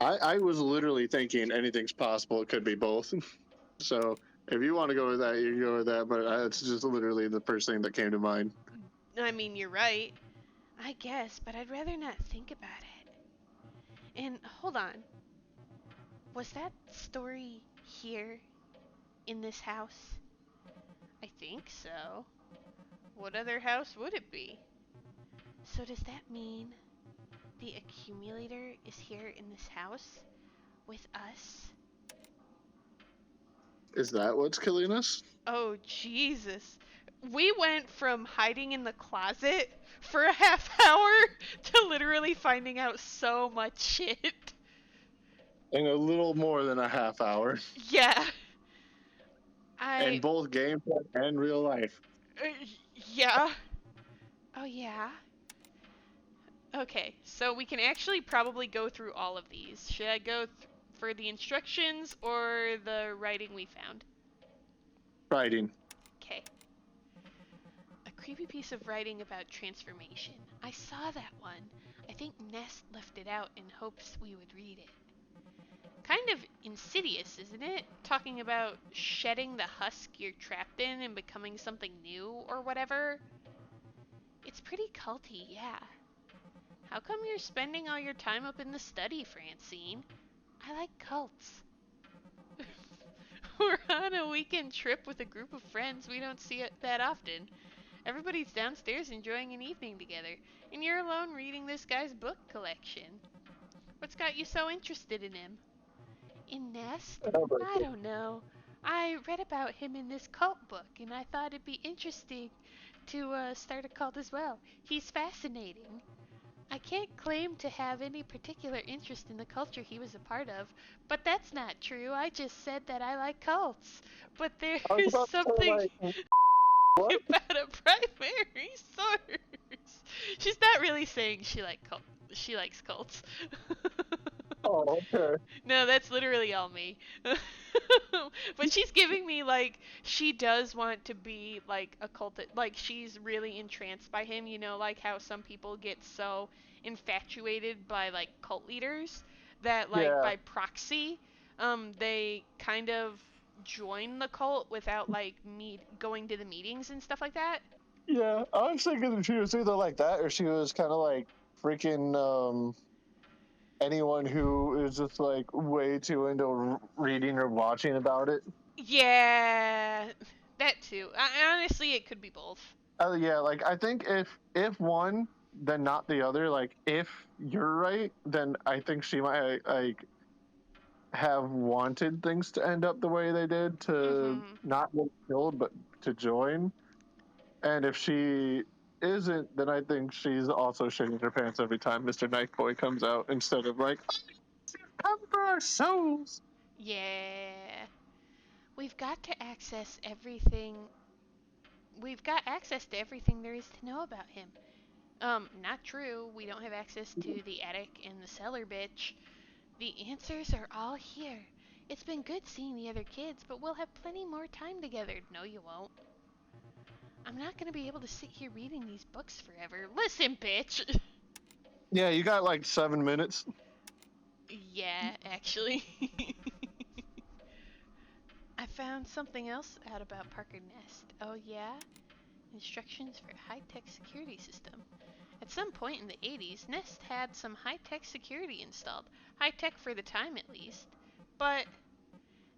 I was literally thinking anything's possible. It could be both. So if you want to go with that, you can go with that. But it's just literally the first thing that came to mind. I mean, you're right. I guess, but I'd rather not think about it. And hold on. Was that story here in this house? I think so. What other house would it be? So does that mean the accumulator is here in this house with us? Is that what's killing us? Oh, Jesus. We went from hiding in the closet for a half hour to literally finding out so much shit. In a little more than a half hour. Yeah. In I. both gameplay and real life. Uh, yeah. Oh, yeah. Okay, so we can actually probably go through all of these. Should I go for the instructions or the writing we found? Writing. Okay. A creepy piece of writing about transformation. I saw that one. I think Nest left it out in hopes we would read it. Kind of insidious, isn't it? Talking about shedding the husk you're trapped in and becoming something new or whatever. It's pretty culty, yeah. How come you're spending all your time up in the study, Francine? I like cults. We're on a weekend trip with a group of friends we don't see it that often. Everybody's downstairs enjoying an evening together, and you're alone reading this guy's book collection. What's got you so interested in him? In Nest? I don't know. I read about him in this cult book, and I thought it'd be interesting to start a cult as well. He's fascinating. I can't claim to have any particular interest in the culture he was a part of, but that's not true. I just said that I like cults. But I was there's about to say, something like, what? about a primary source. She's not really saying she likes cults. Oh, okay. No, that's literally all me. But she's giving me like she does want to be like a cult, like she's really entranced by him, you know, like how some people get so infatuated by like cult leaders that like Yeah. by proxy they kind of join the cult without like going to the meetings and stuff like that. Yeah. I was thinking that she was either like that or she was kind of like freaking anyone who is just like way too into reading or watching about it. Yeah, that too. Honestly, it could be both. Yeah, like I think if one, then not the other. Like if you're right, then I think she might like have wanted things to end up the way they did, to Mhm. not get killed but to join. And if she isn't, then I think she's also shitting her pants every time Mr. Knife Boy comes out instead of like, come for our souls. Yeah. We've got to access everything. We've got access to everything there is to know about him. Not true. We don't have access to the attic and the cellar, bitch. The answers are all here. It's been good seeing the other kids, but we'll have plenty more time together. No, you won't. I'm not gonna be able to sit here reading these books forever. Listen, bitch! Yeah, you got like 7 minutes. Yeah, actually. I found something else out about Parker Nest. Oh, yeah? Instructions for high-tech security system. At some point in the 80s, Nest had some high-tech security installed. High-tech for the time, at least. But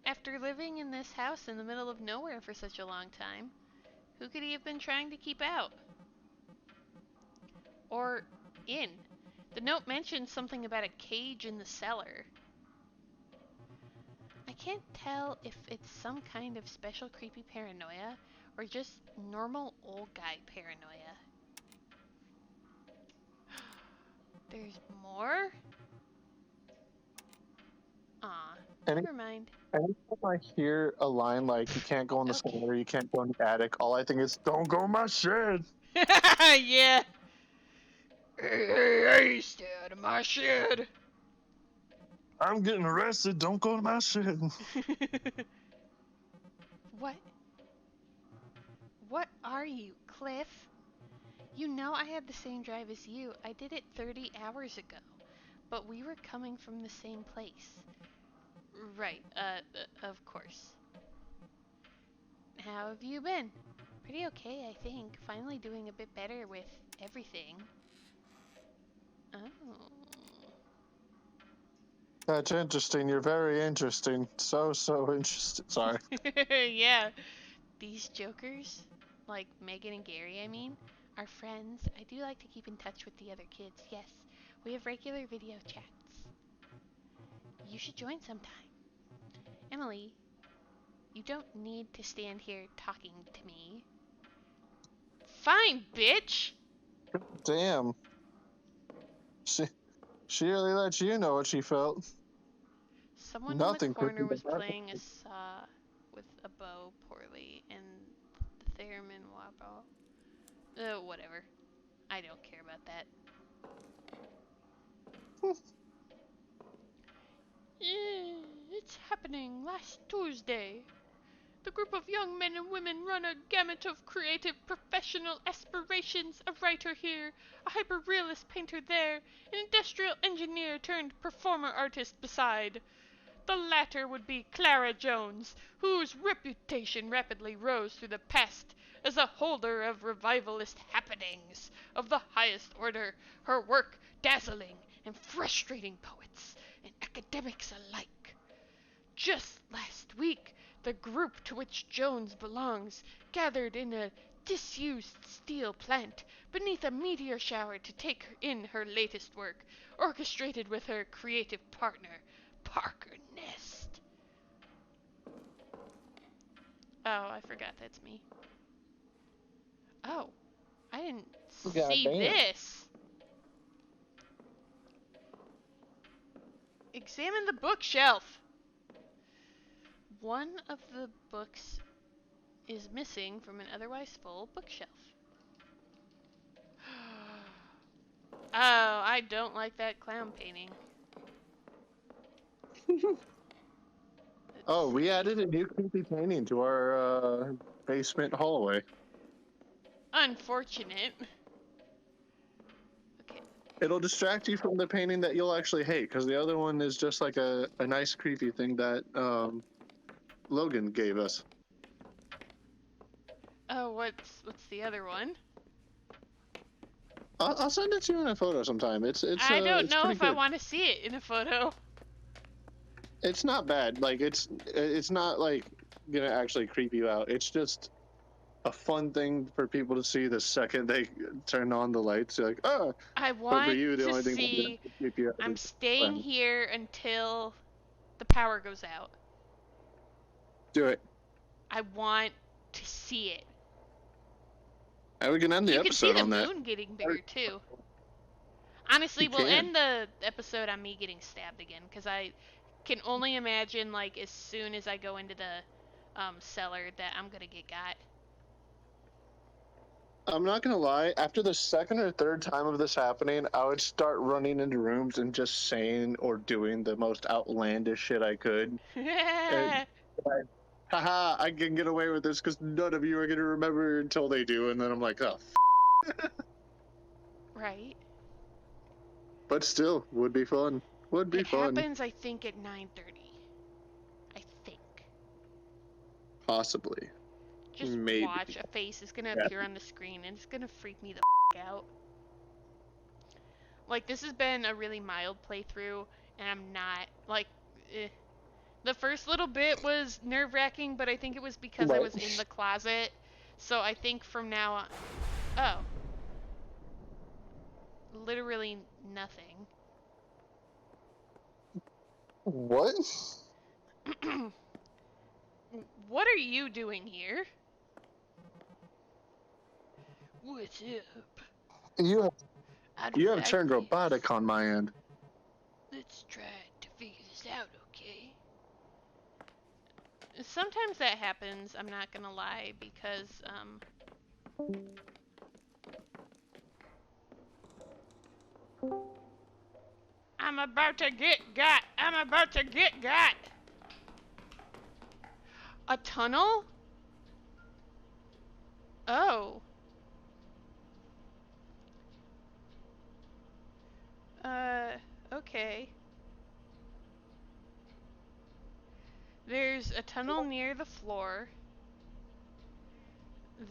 After living in this house in the middle of nowhere for such a long time, who could he have been trying to keep out? Or in? The note mentions something about a cage in the cellar. I can't tell if it's some kind of special creepy paranoia or just normal old guy paranoia. There's more? Aw, Any- never mind. Anytime I hear a line like, you can't go in the Okay. cellar, you can't go in the attic, all I think is, don't go in my shed. Yeah. Hey, stay out of my shed. I'm getting arrested, don't go in my shed. What? What are you, Cliff? You know I had the same drive as you. I did it 30 hours ago. But we were coming from the same place. Right, of course. How have you been? Pretty okay, I think. Finally doing a bit better with everything. Oh. That's interesting, you're very interesting. So interesting. Sorry. Yeah. These jokers, like Megan and Gary, I mean, are friends. I do like to keep in touch with the other kids, yes. We have regular video chats. You should join sometime. Emily, you don't need to stand here talking to me. Fine, bitch! Damn. She really let you know what she felt. Someone in the Nothing could be corner was better. playing a saw with a bow poorly, and the theremin wobble. Whatever. I don't care about that. It's happening last Tuesday. The group of young men and women run a gamut of creative professional aspirations. A writer here, a hyper-realist painter there, an industrial engineer turned performer artist beside. The latter would be Clara Jones, whose reputation rapidly rose through the past as a holder of revivalist happenings of the highest order, her work dazzling and frustrating poets and academics alike. Just last week, the group to which Jones belongs gathered in a disused steel plant beneath a meteor shower to take in her latest work, orchestrated with her creative partner, Parker Nest. Oh, I forgot that's me. Oh, I didn't God see damn. this. Examine the bookshelf. One of the books is missing from an otherwise full bookshelf. Oh, I don't like that clown painting. Oh, we added a new creepy painting to our basement hallway. Unfortunate. Okay. It'll distract you from the painting that you'll actually hate, because the other one is just like a nice creepy thing that Logan gave us. Oh, what's the other one? I'll send it to you in a photo sometime. It's I don't it's know pretty if I good. want to see it in a photo. It's not bad. Like it's not like gonna actually creep you out. It's just a fun thing for people to see the second they turn on the lights. You're like, oh. I But for want you, the to only thing that's see. gonna creep you out I'm is staying clown. here until the power goes out. Do it. I want to see it. And we can end the You can see episode the on that. moon getting bigger too. Honestly, You we'll can. end the episode on me getting stabbed again, because I can only imagine, like, as soon as I go into the cellar that I'm gonna get got. I'm not gonna lie. After the second or third time of this happening, I would start running into rooms and just saying or doing the most outlandish shit I could. And like, haha, I can get away with this because none of you are gonna remember until they do, and then I'm like, oh. Right. But still, would be fun. Would be It fun. happens, I think, at 9:30. I think. Possibly. Just Maybe. watch. A face is gonna Yeah. appear on the screen, and it's gonna freak me the out. Like, this has been a really mild playthrough, and I'm not, like, The first little bit was nerve-wracking, but I think it was because I was in the closet. So I think from now on... Oh. Literally nothing. What? What are you doing here? What's up? You How do You you have like turned this? robotic on my end. Let's try to figure this out, okay? Sometimes that happens, I'm not gonna lie, because, I'm about to get got! I'm about to get got! A tunnel? Oh. Okay. There's a tunnel near the floor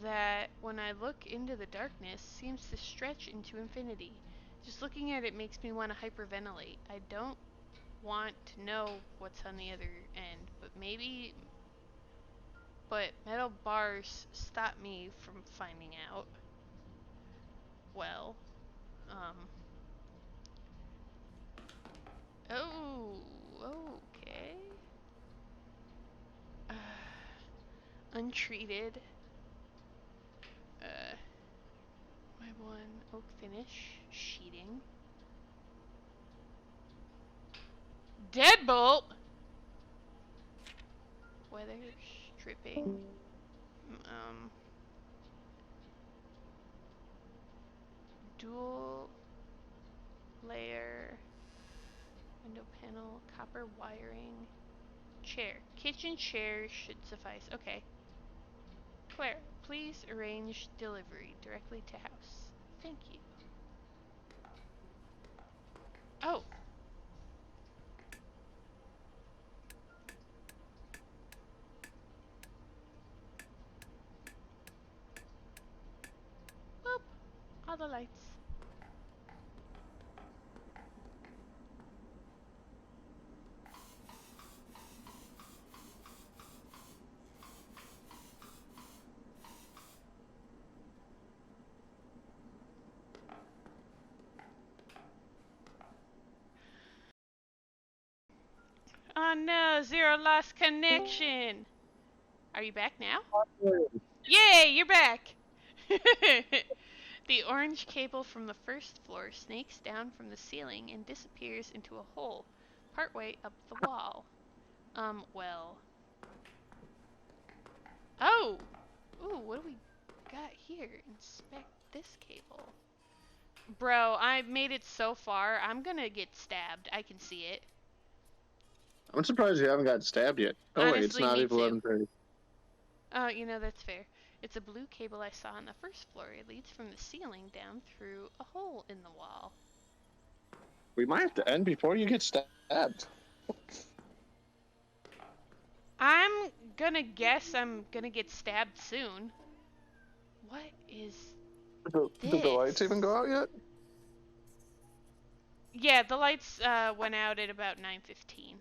that, when I look into the darkness, seems to stretch into infinity. Just looking at it makes me want to hyperventilate. I don't want to know what's on the other end, but maybe... But metal bars stop me from finding out. Well, Oh, okay. Untreated. My one oak finish. Sheeting. Deadbolt! Weather stripping. Dual layer. Window panel. Copper wiring. Chair. Kitchen chair should suffice. Okay. Claire, please arrange delivery directly to house. Thank you. Oh. Boop. All the lights. Oh no, Zero lost connection. Are you back now? Yay, you're back! The orange cable from the first floor snakes down from the ceiling and disappears into a hole partway up the wall. Well. Oh! Ooh, what do we got here? Inspect this cable. Bro, I made it so far, I'm gonna get stabbed. I can see it. I'm surprised you haven't gotten stabbed yet. Oh wait, it's Honestly, not me even too. 11:30. Oh, you know, that's fair. It's a blue cable I saw on the first floor. It leads from the ceiling down through a hole in the wall. We might have to end before you get stabbed. I'm gonna guess I'm gonna get stabbed soon. What is Did the lights even go out yet? Yeah, the lights went out at about 9:15.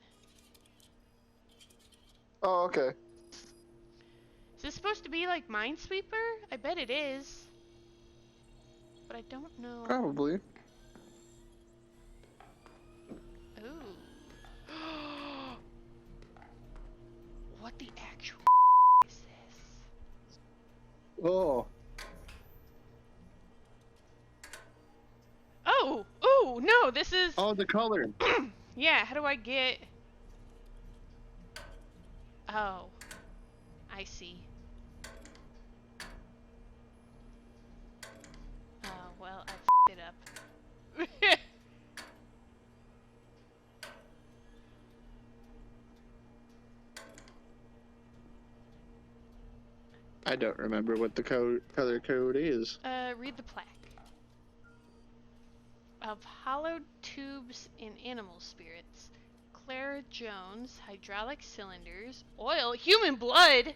Oh, okay. Is this supposed to be like Minesweeper? I bet it is. But I don't know. Probably. Ooh. What the actual is this? Oh. Oh! Ooh, no, this is... Oh, the color. Yeah, how do I get... Oh. I see. Oh, well, I f***ed it up. I don't remember what the color code is. Read the plaque. Of hollowed tubes in animal spirits. Clara Jones, hydraulic cylinders, oil, human blood!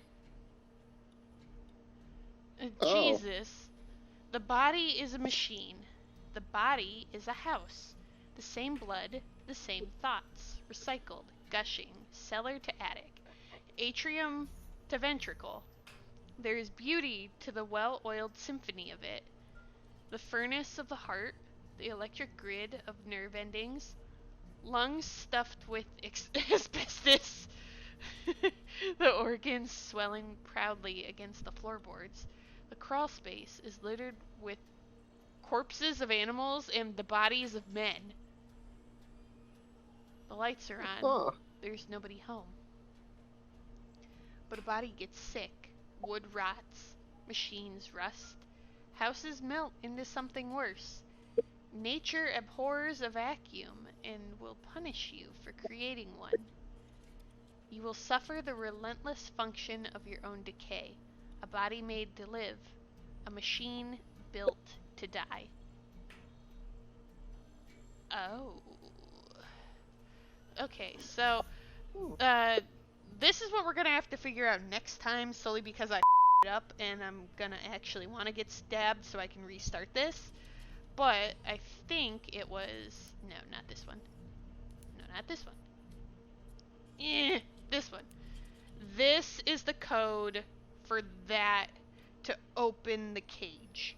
Oh. Jesus. The body is a machine. The body is a house. The same blood, the same thoughts. Recycled. gushing, cellar to attic, atrium to ventricle. There is beauty to the well-oiled symphony of it. The furnace of the heart, the electric grid of nerve endings, lungs stuffed with asbestos, the organs swelling proudly against the floorboards. The crawl space is littered with corpses of animals and the bodies of men. The lights are on. Huh. There's nobody home. But a body gets sick. Wood rots. Machines rust. Houses melt into something worse. Nature abhors a vacuum and will punish you for creating one. You will suffer the relentless function of your own decay. A body made to live. A machine built to die. Oh. Okay, so this is what we're gonna have to figure out next time, solely because I it up and I'm gonna actually want to get stabbed so I can restart this. But I think it was no, not this one. No, not this one. This one. This is the code for that to open the cage.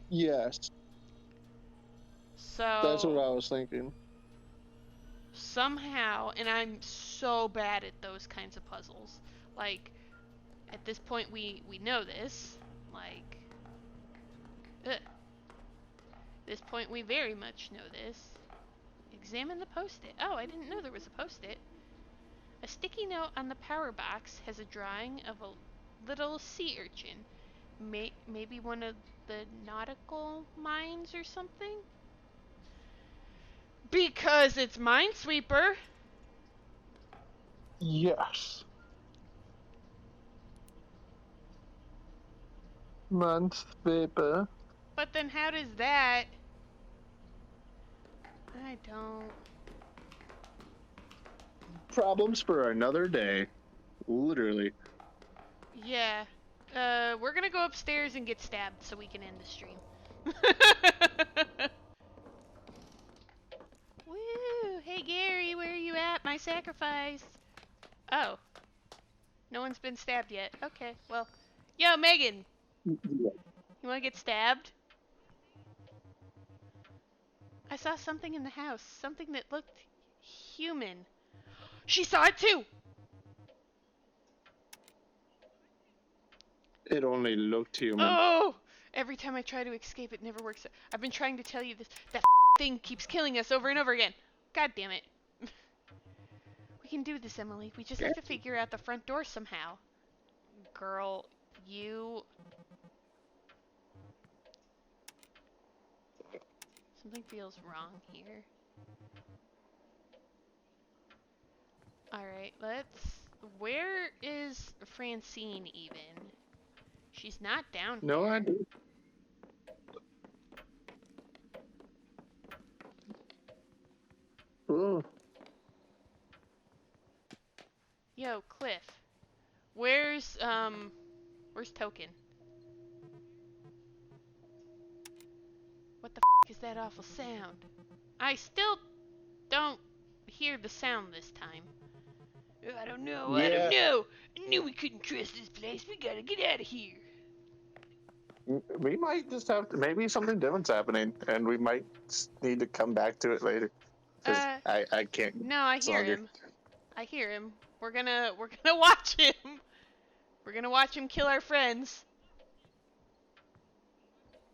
Yes, So that's what I was thinking. somehow, and I'm so bad at those kinds of puzzles. Like, at this point, we know this. Like, at this point, we very much know this. Examine the post-it. Oh, I didn't know there was a post-it. A sticky note on the power box has a drawing of a little sea urchin. Maybe one of the nautical mines or something? Because it's Minesweeper. Yes. Month paper. But then how does that... I don't... Problems for another day. Literally. Yeah. We're gonna go upstairs and get stabbed so we can end the stream. Woo! Hey Gary, where are you at? My sacrifice. Oh. No one's been stabbed yet. Okay, well. Yo, Megan! You wanna get stabbed? I saw something in the house. Something that looked human. She saw it too! It only looked human. Oh! Every time I try to escape, it never works. I've been trying to tell you this. That thing keeps killing us over and over again. God damn it. We can do this, Emily. We just have to figure out the front door somehow. Girl, you... Something feels wrong here. Alright, let's... Where is Francine even? She's not down No here. idea. Ooh. Yo, Cliff. Where's Token? What the f is that awful sound? I still don't hear the sound this time. I don't know, I don't know. I knew we couldn't trust this place. We gotta get out of here. We might just have to, maybe something different's happening, and we might need to come back to it later. 'Cause I can't. No, I it's hear longer. him. I hear him. We're gonna watch him. We're gonna watch him kill our friends.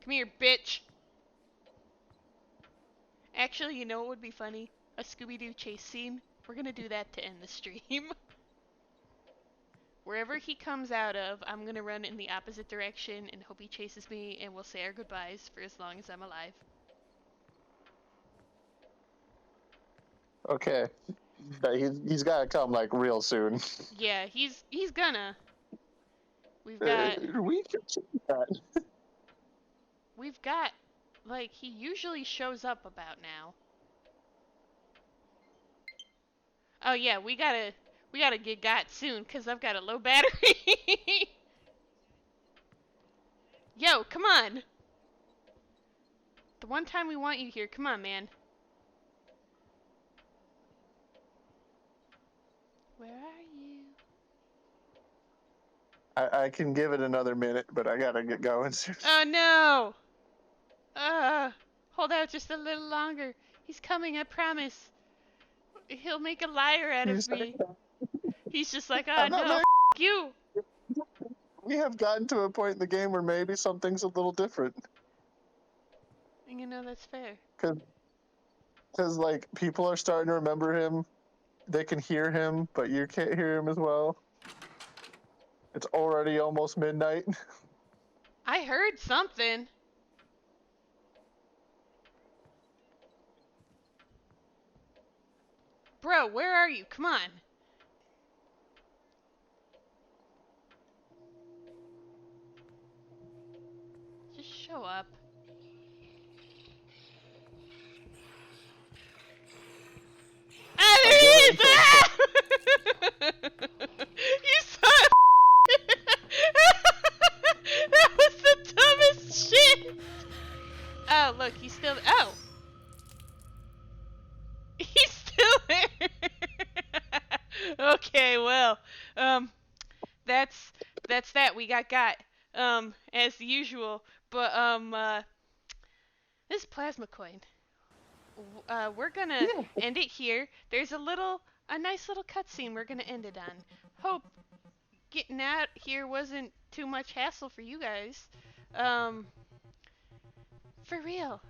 Come here, bitch. Actually, you know what would be funny? A Scooby-Doo chase scene. We're gonna do that to end the stream. Wherever he comes out of, I'm gonna run in the opposite direction and hope he chases me, and we'll say our goodbyes for as long as I'm alive. Okay. He's got to come like real soon. Yeah, he's gonna. We've got We can see that. like he usually shows up about now. Oh yeah, we gotta get got soon because I've got a low battery. Yo, come on. The one time we want you here, come on, man. Where are you? I can give it another minute, but I gotta get going soon. Oh no! Hold out just a little longer. He's coming, I promise. He'll make a liar out You of say me. that. He's just like, I'm not no, very. you. We have gotten to a point in the game where maybe something's a little different. You know, that's fair. Because like people are starting to remember him. They can hear him, but you can't hear him as well. It's already almost midnight. I heard something. Bro, where are you? Come on. Just show up. Ah, I'm there he giving is! him till Ah! You saw it! That was the dumbest shit! Oh, look, he's still. Oh! He's still there! Okay, well, that's that. We got, as usual. But, this plasma coin. We're gonna yeah. end it here. There's a nice little cutscene we're gonna end it on. Hope getting out here wasn't too much hassle for you guys. Um, for real.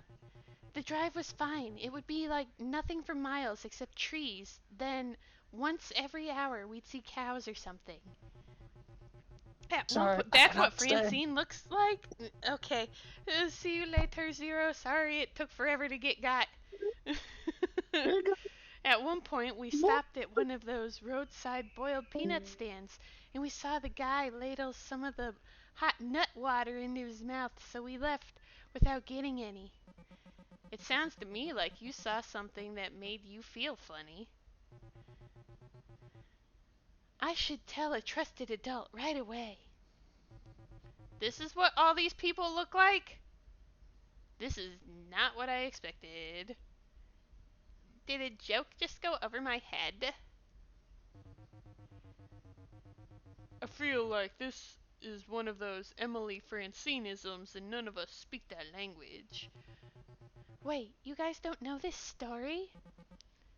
The drive was fine. It would be like nothing for miles except trees. Then, once every hour, we'd see cows or something. At one Sorry, point, I that's what cannot stay. Francine looks like? Okay. See you later, Zero. Sorry it took forever to get got. At one point, we stopped at one of those roadside boiled peanut stands, and we saw the guy ladle some of the hot nut water into his mouth, so we left without getting any. It sounds to me like you saw something that made you feel funny. I should tell a trusted adult right away. This is what all these people look like? This is not what I expected. Did a joke just go over my head? I feel like this is one of those Emily Francineisms and none of us speak that language. Wait, you guys don't know this story?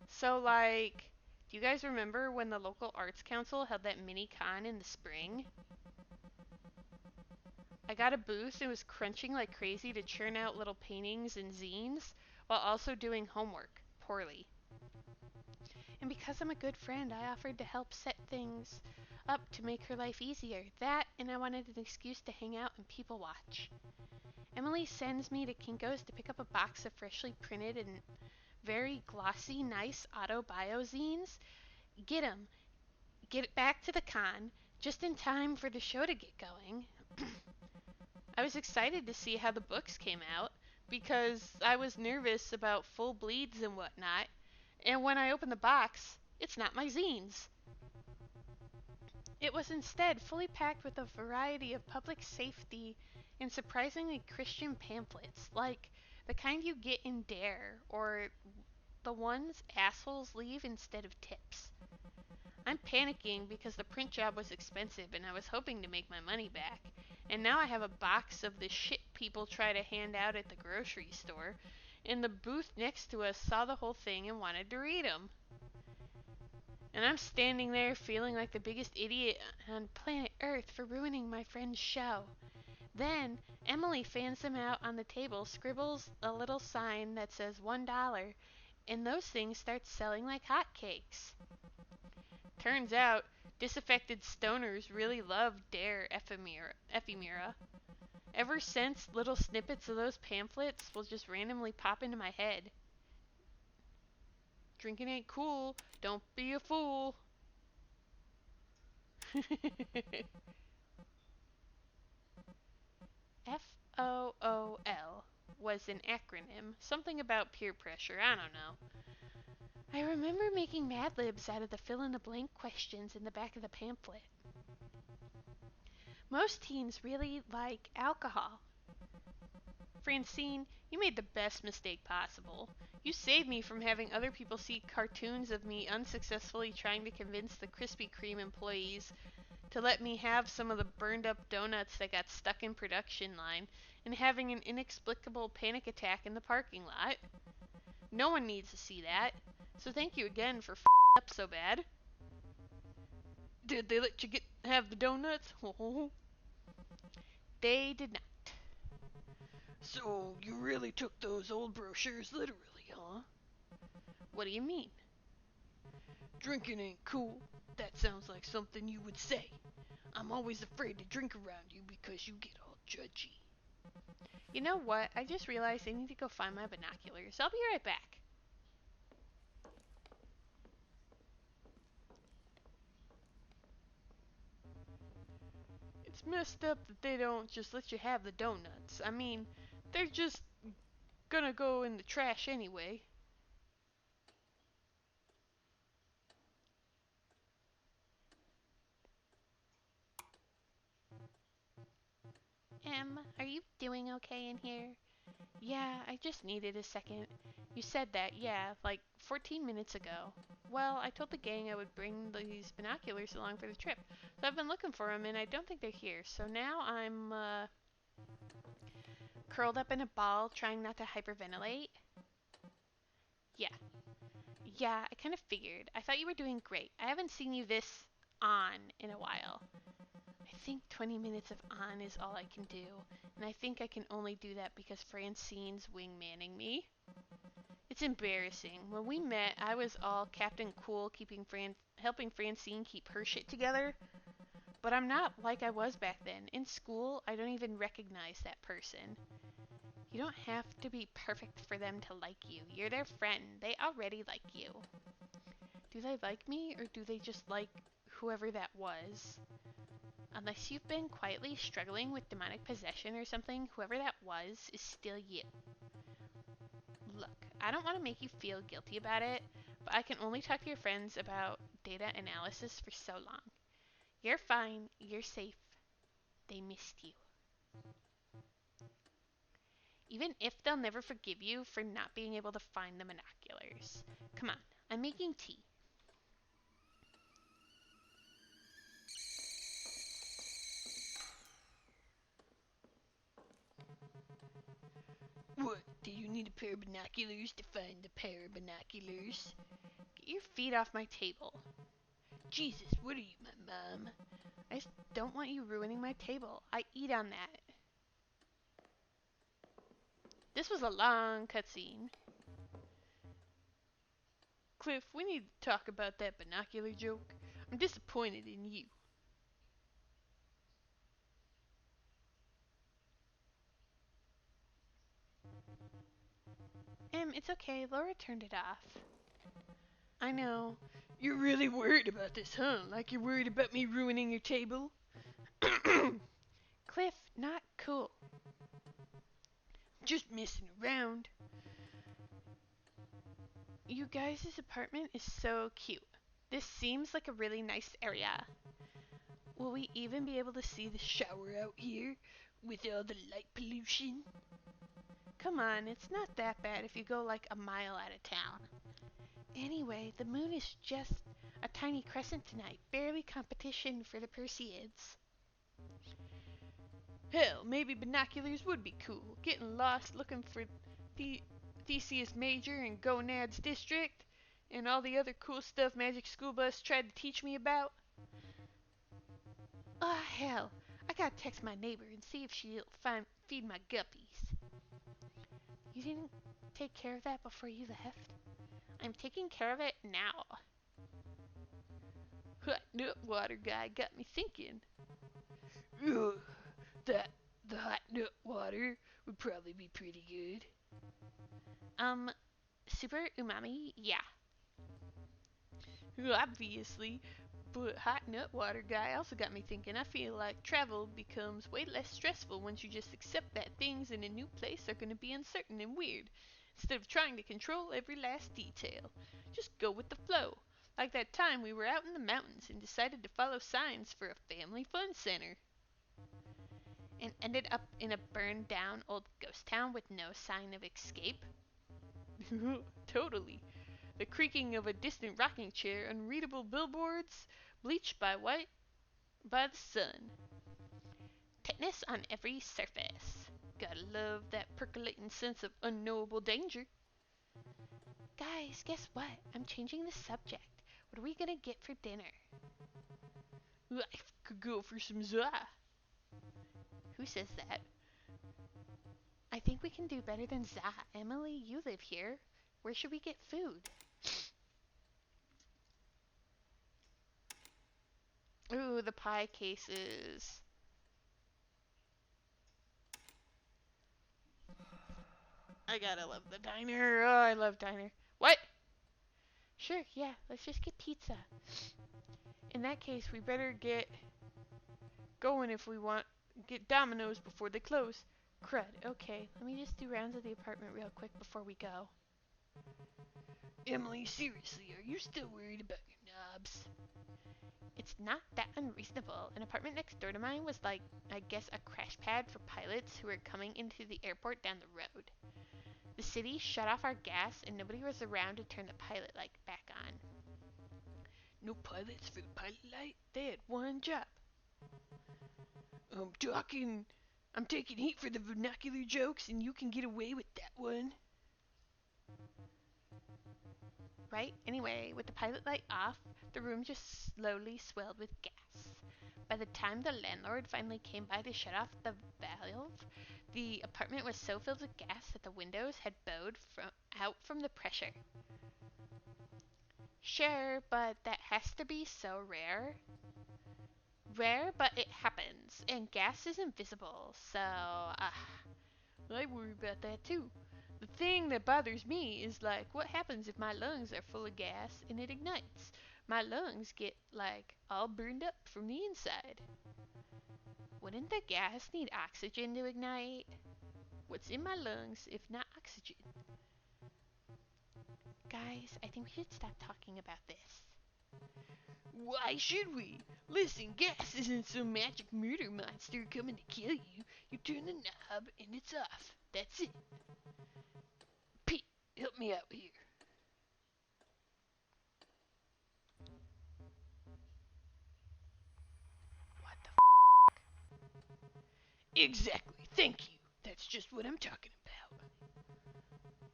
So, like, do you guys remember when the local arts council held that mini con in the spring? I got a booth and was crunching like crazy to churn out little paintings and zines while also doing homework, poorly. And because I'm a good friend, I offered to help set things up to make her life easier. That, and I wanted an excuse to hang out and people watch. Emily sends me to Kinko's to pick up a box of freshly printed and very glossy, nice auto-bio zines. Get 'em. Get it back to the con, just in time for the show to get going. I was excited to see how the books came out, because I was nervous about full bleeds and whatnot, and when I opened the box, it's not my zines. It was instead fully packed with a variety of public safety and surprisingly Christian pamphlets, like the kind you get in Dare, or the ones assholes leave instead of tips. I'm panicking because the print job was expensive and I was hoping to make my money back. And now I have a box of the shit people try to hand out at the grocery store, and the booth next to us saw the whole thing and wanted to read 'em. And I'm standing there feeling like the biggest idiot on planet Earth for ruining my friend's show. Then Emily fans them out on the table, scribbles a little sign that says $1, and those things start selling like hotcakes. Turns out, disaffected stoners really love Dare Ephemera. Ever since, little snippets of those pamphlets will just randomly pop into my head. Drinking ain't cool. Don't be a fool. FOOL was an acronym. Something about peer pressure. I don't know. I remember making Mad Libs out of the fill-in-the-blank questions in the back of the pamphlet. Most teens really like alcohol. Francine, you made the best mistake possible. You saved me from having other people see cartoons of me unsuccessfully trying to convince the Krispy Kreme employees to let me have some of the burned up donuts that got stuck in production line and having an inexplicable panic attack in the parking lot. No one needs to see that. So thank you again for up so bad. Did they let you have the donuts? They did not. So you really took those old brochures literally, huh? What do you mean? Drinking ain't cool. That sounds like something you would say. I'm always afraid to drink around you because you get all judgy. You know what? I just realized I need to go find my binoculars. I'll be right back. It's messed up that they don't just let you have the donuts. I mean, they're just gonna go in the trash anyway. Are you doing okay in here? Yeah, I just needed a second. You said that, yeah, like 14 minutes ago. Well, I told the gang I would bring these binoculars along for the trip. So I've been looking for them and I don't think they're here. So now I'm, curled up in a ball trying not to hyperventilate. Yeah. Yeah, I kind of figured. I thought you were doing great. I haven't seen you this on in a while. I think 20 minutes of on is all I can do, and I think I can only do that because Francine's wingmanning me. It's embarrassing. When we met, I was all Captain Cool, helping Francine keep her shit together. But I'm not like I was back then. In school, I don't even recognize that person. You don't have to be perfect for them to like you. You're their friend. They already like you. Do they like me, or do they just like whoever that was? Unless you've been quietly struggling with demonic possession or something, whoever that was is still you. Look, I don't want to make you feel guilty about it, but I can only talk to your friends about data analysis for so long. You're fine. You're safe. They missed you. Even if they'll never forgive you for not being able to find the binoculars. Come on, I'm making tea. What? Do you need a pair of binoculars to find the pair of binoculars? Get your feet off my table. Jesus, what are you, my mom? I just don't want you ruining my table. I eat on that. This was a long cutscene. Cliff, we need to talk about that binocular joke. I'm disappointed in you. It's okay. Laura turned it off. I know. You're really worried about this, huh? Like you're worried about me ruining your table? Cliff, not cool. Just messing around. You guys' apartment is so cute. This seems like a really nice area. Will we even be able to see the shower out here with all the light pollution? Come on, it's not that bad if you go like a mile out of town. Anyway, the moon is just a tiny crescent tonight, barely competition for the Perseids. Hell, maybe binoculars would be cool. Getting lost looking for Theseus Major and Gonad's District, and all the other cool stuff Magic School Bus tried to teach me about. Oh, hell, I gotta text my neighbor and see if she'll feed my guppies. You didn't take care of that before you left? I'm taking care of it now. Hot nut water guy got me thinking. Ugh, the hot nut water would probably be pretty good. Super umami? Yeah. Obviously, but hot nut water guy also got me thinking. I feel like travel becomes way less stressful once you just accept that things in a new place are going to be uncertain and weird, instead of trying to control every last detail. Just go with the flow. Like that time we were out in the mountains and decided to follow signs for a family fun center. And ended up in a burned down old ghost town with no sign of escape. Totally. The creaking of a distant rocking chair, unreadable billboards, bleached by the sun. Tetanus on every surface. Gotta love that percolating sense of unknowable danger. Guys, guess what? I'm changing the subject. What are we gonna get for dinner? Life could go for some za. Who says that? I think we can do better than za. Emily, you live here. Where should we get food? Ooh, the pie cases. I gotta love the diner. Oh, I love diner. What? Sure, yeah, let's just get pizza. In that case, we better get going if we want get Domino's before they close. Crud. Okay, let me just do rounds of the apartment real quick before we go. Emily, seriously, are you still worried about your knobs? It's not that unreasonable. An apartment next door to mine was like, I guess, a crash pad for pilots who were coming into the airport down the road. The city shut off our gas and nobody was around to turn the pilot light back on. No pilots for the pilot light? They had one job. I'm taking heat for the vernacular jokes and you can get away with that one. Right? Anyway, with the pilot light off, the room just slowly swelled with gas. By the time the landlord finally came by to shut off the valve, the apartment was so filled with gas that the windows had bowed out from the pressure. Sure, but that has to be so rare. Rare, but it happens, and gas is invisible, so, I worry about that too. The thing that bothers me is like, what happens if my lungs are full of gas and it ignites? My lungs get like all burned up from the inside. Wouldn't the gas need oxygen to ignite? What's in my lungs if not oxygen? Guys, I think we should stop talking about this. Why should we? Listen, gas isn't some magic murder monster coming to kill you. You turn the knob and it's off. That's it. Pete, help me out here. What the Exactly, thank you. That's just what I'm talking about.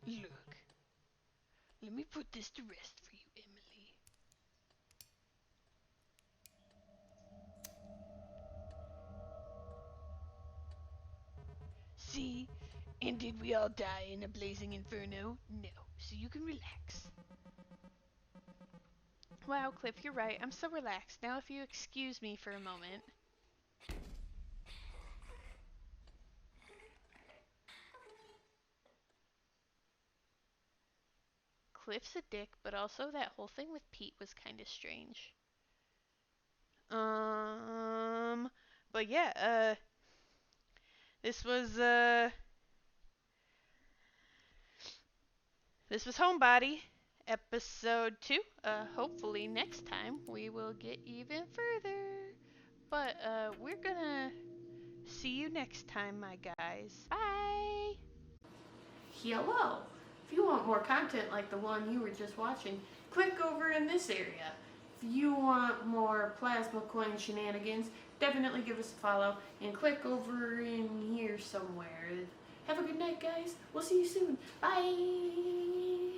Look, let me put this to rest for you, Emily. See? And did we all die in a blazing inferno? No, so you can relax. Wow, Cliff, you're right. I'm so relaxed. Now if you excuse me for a moment. Cliff's a dick, but also that whole thing with Pete was kind of strange. But yeah, this was, this was Homebody, episode 2. Hopefully next time we will get even further. But, we're gonna see you next time, my guys. Bye! Hello! If you want more content like the one you were just watching, click over in this area. If you want more plasma coin shenanigans, definitely give us a follow and click over in here somewhere. Have a good night, guys. We'll see you soon. Bye!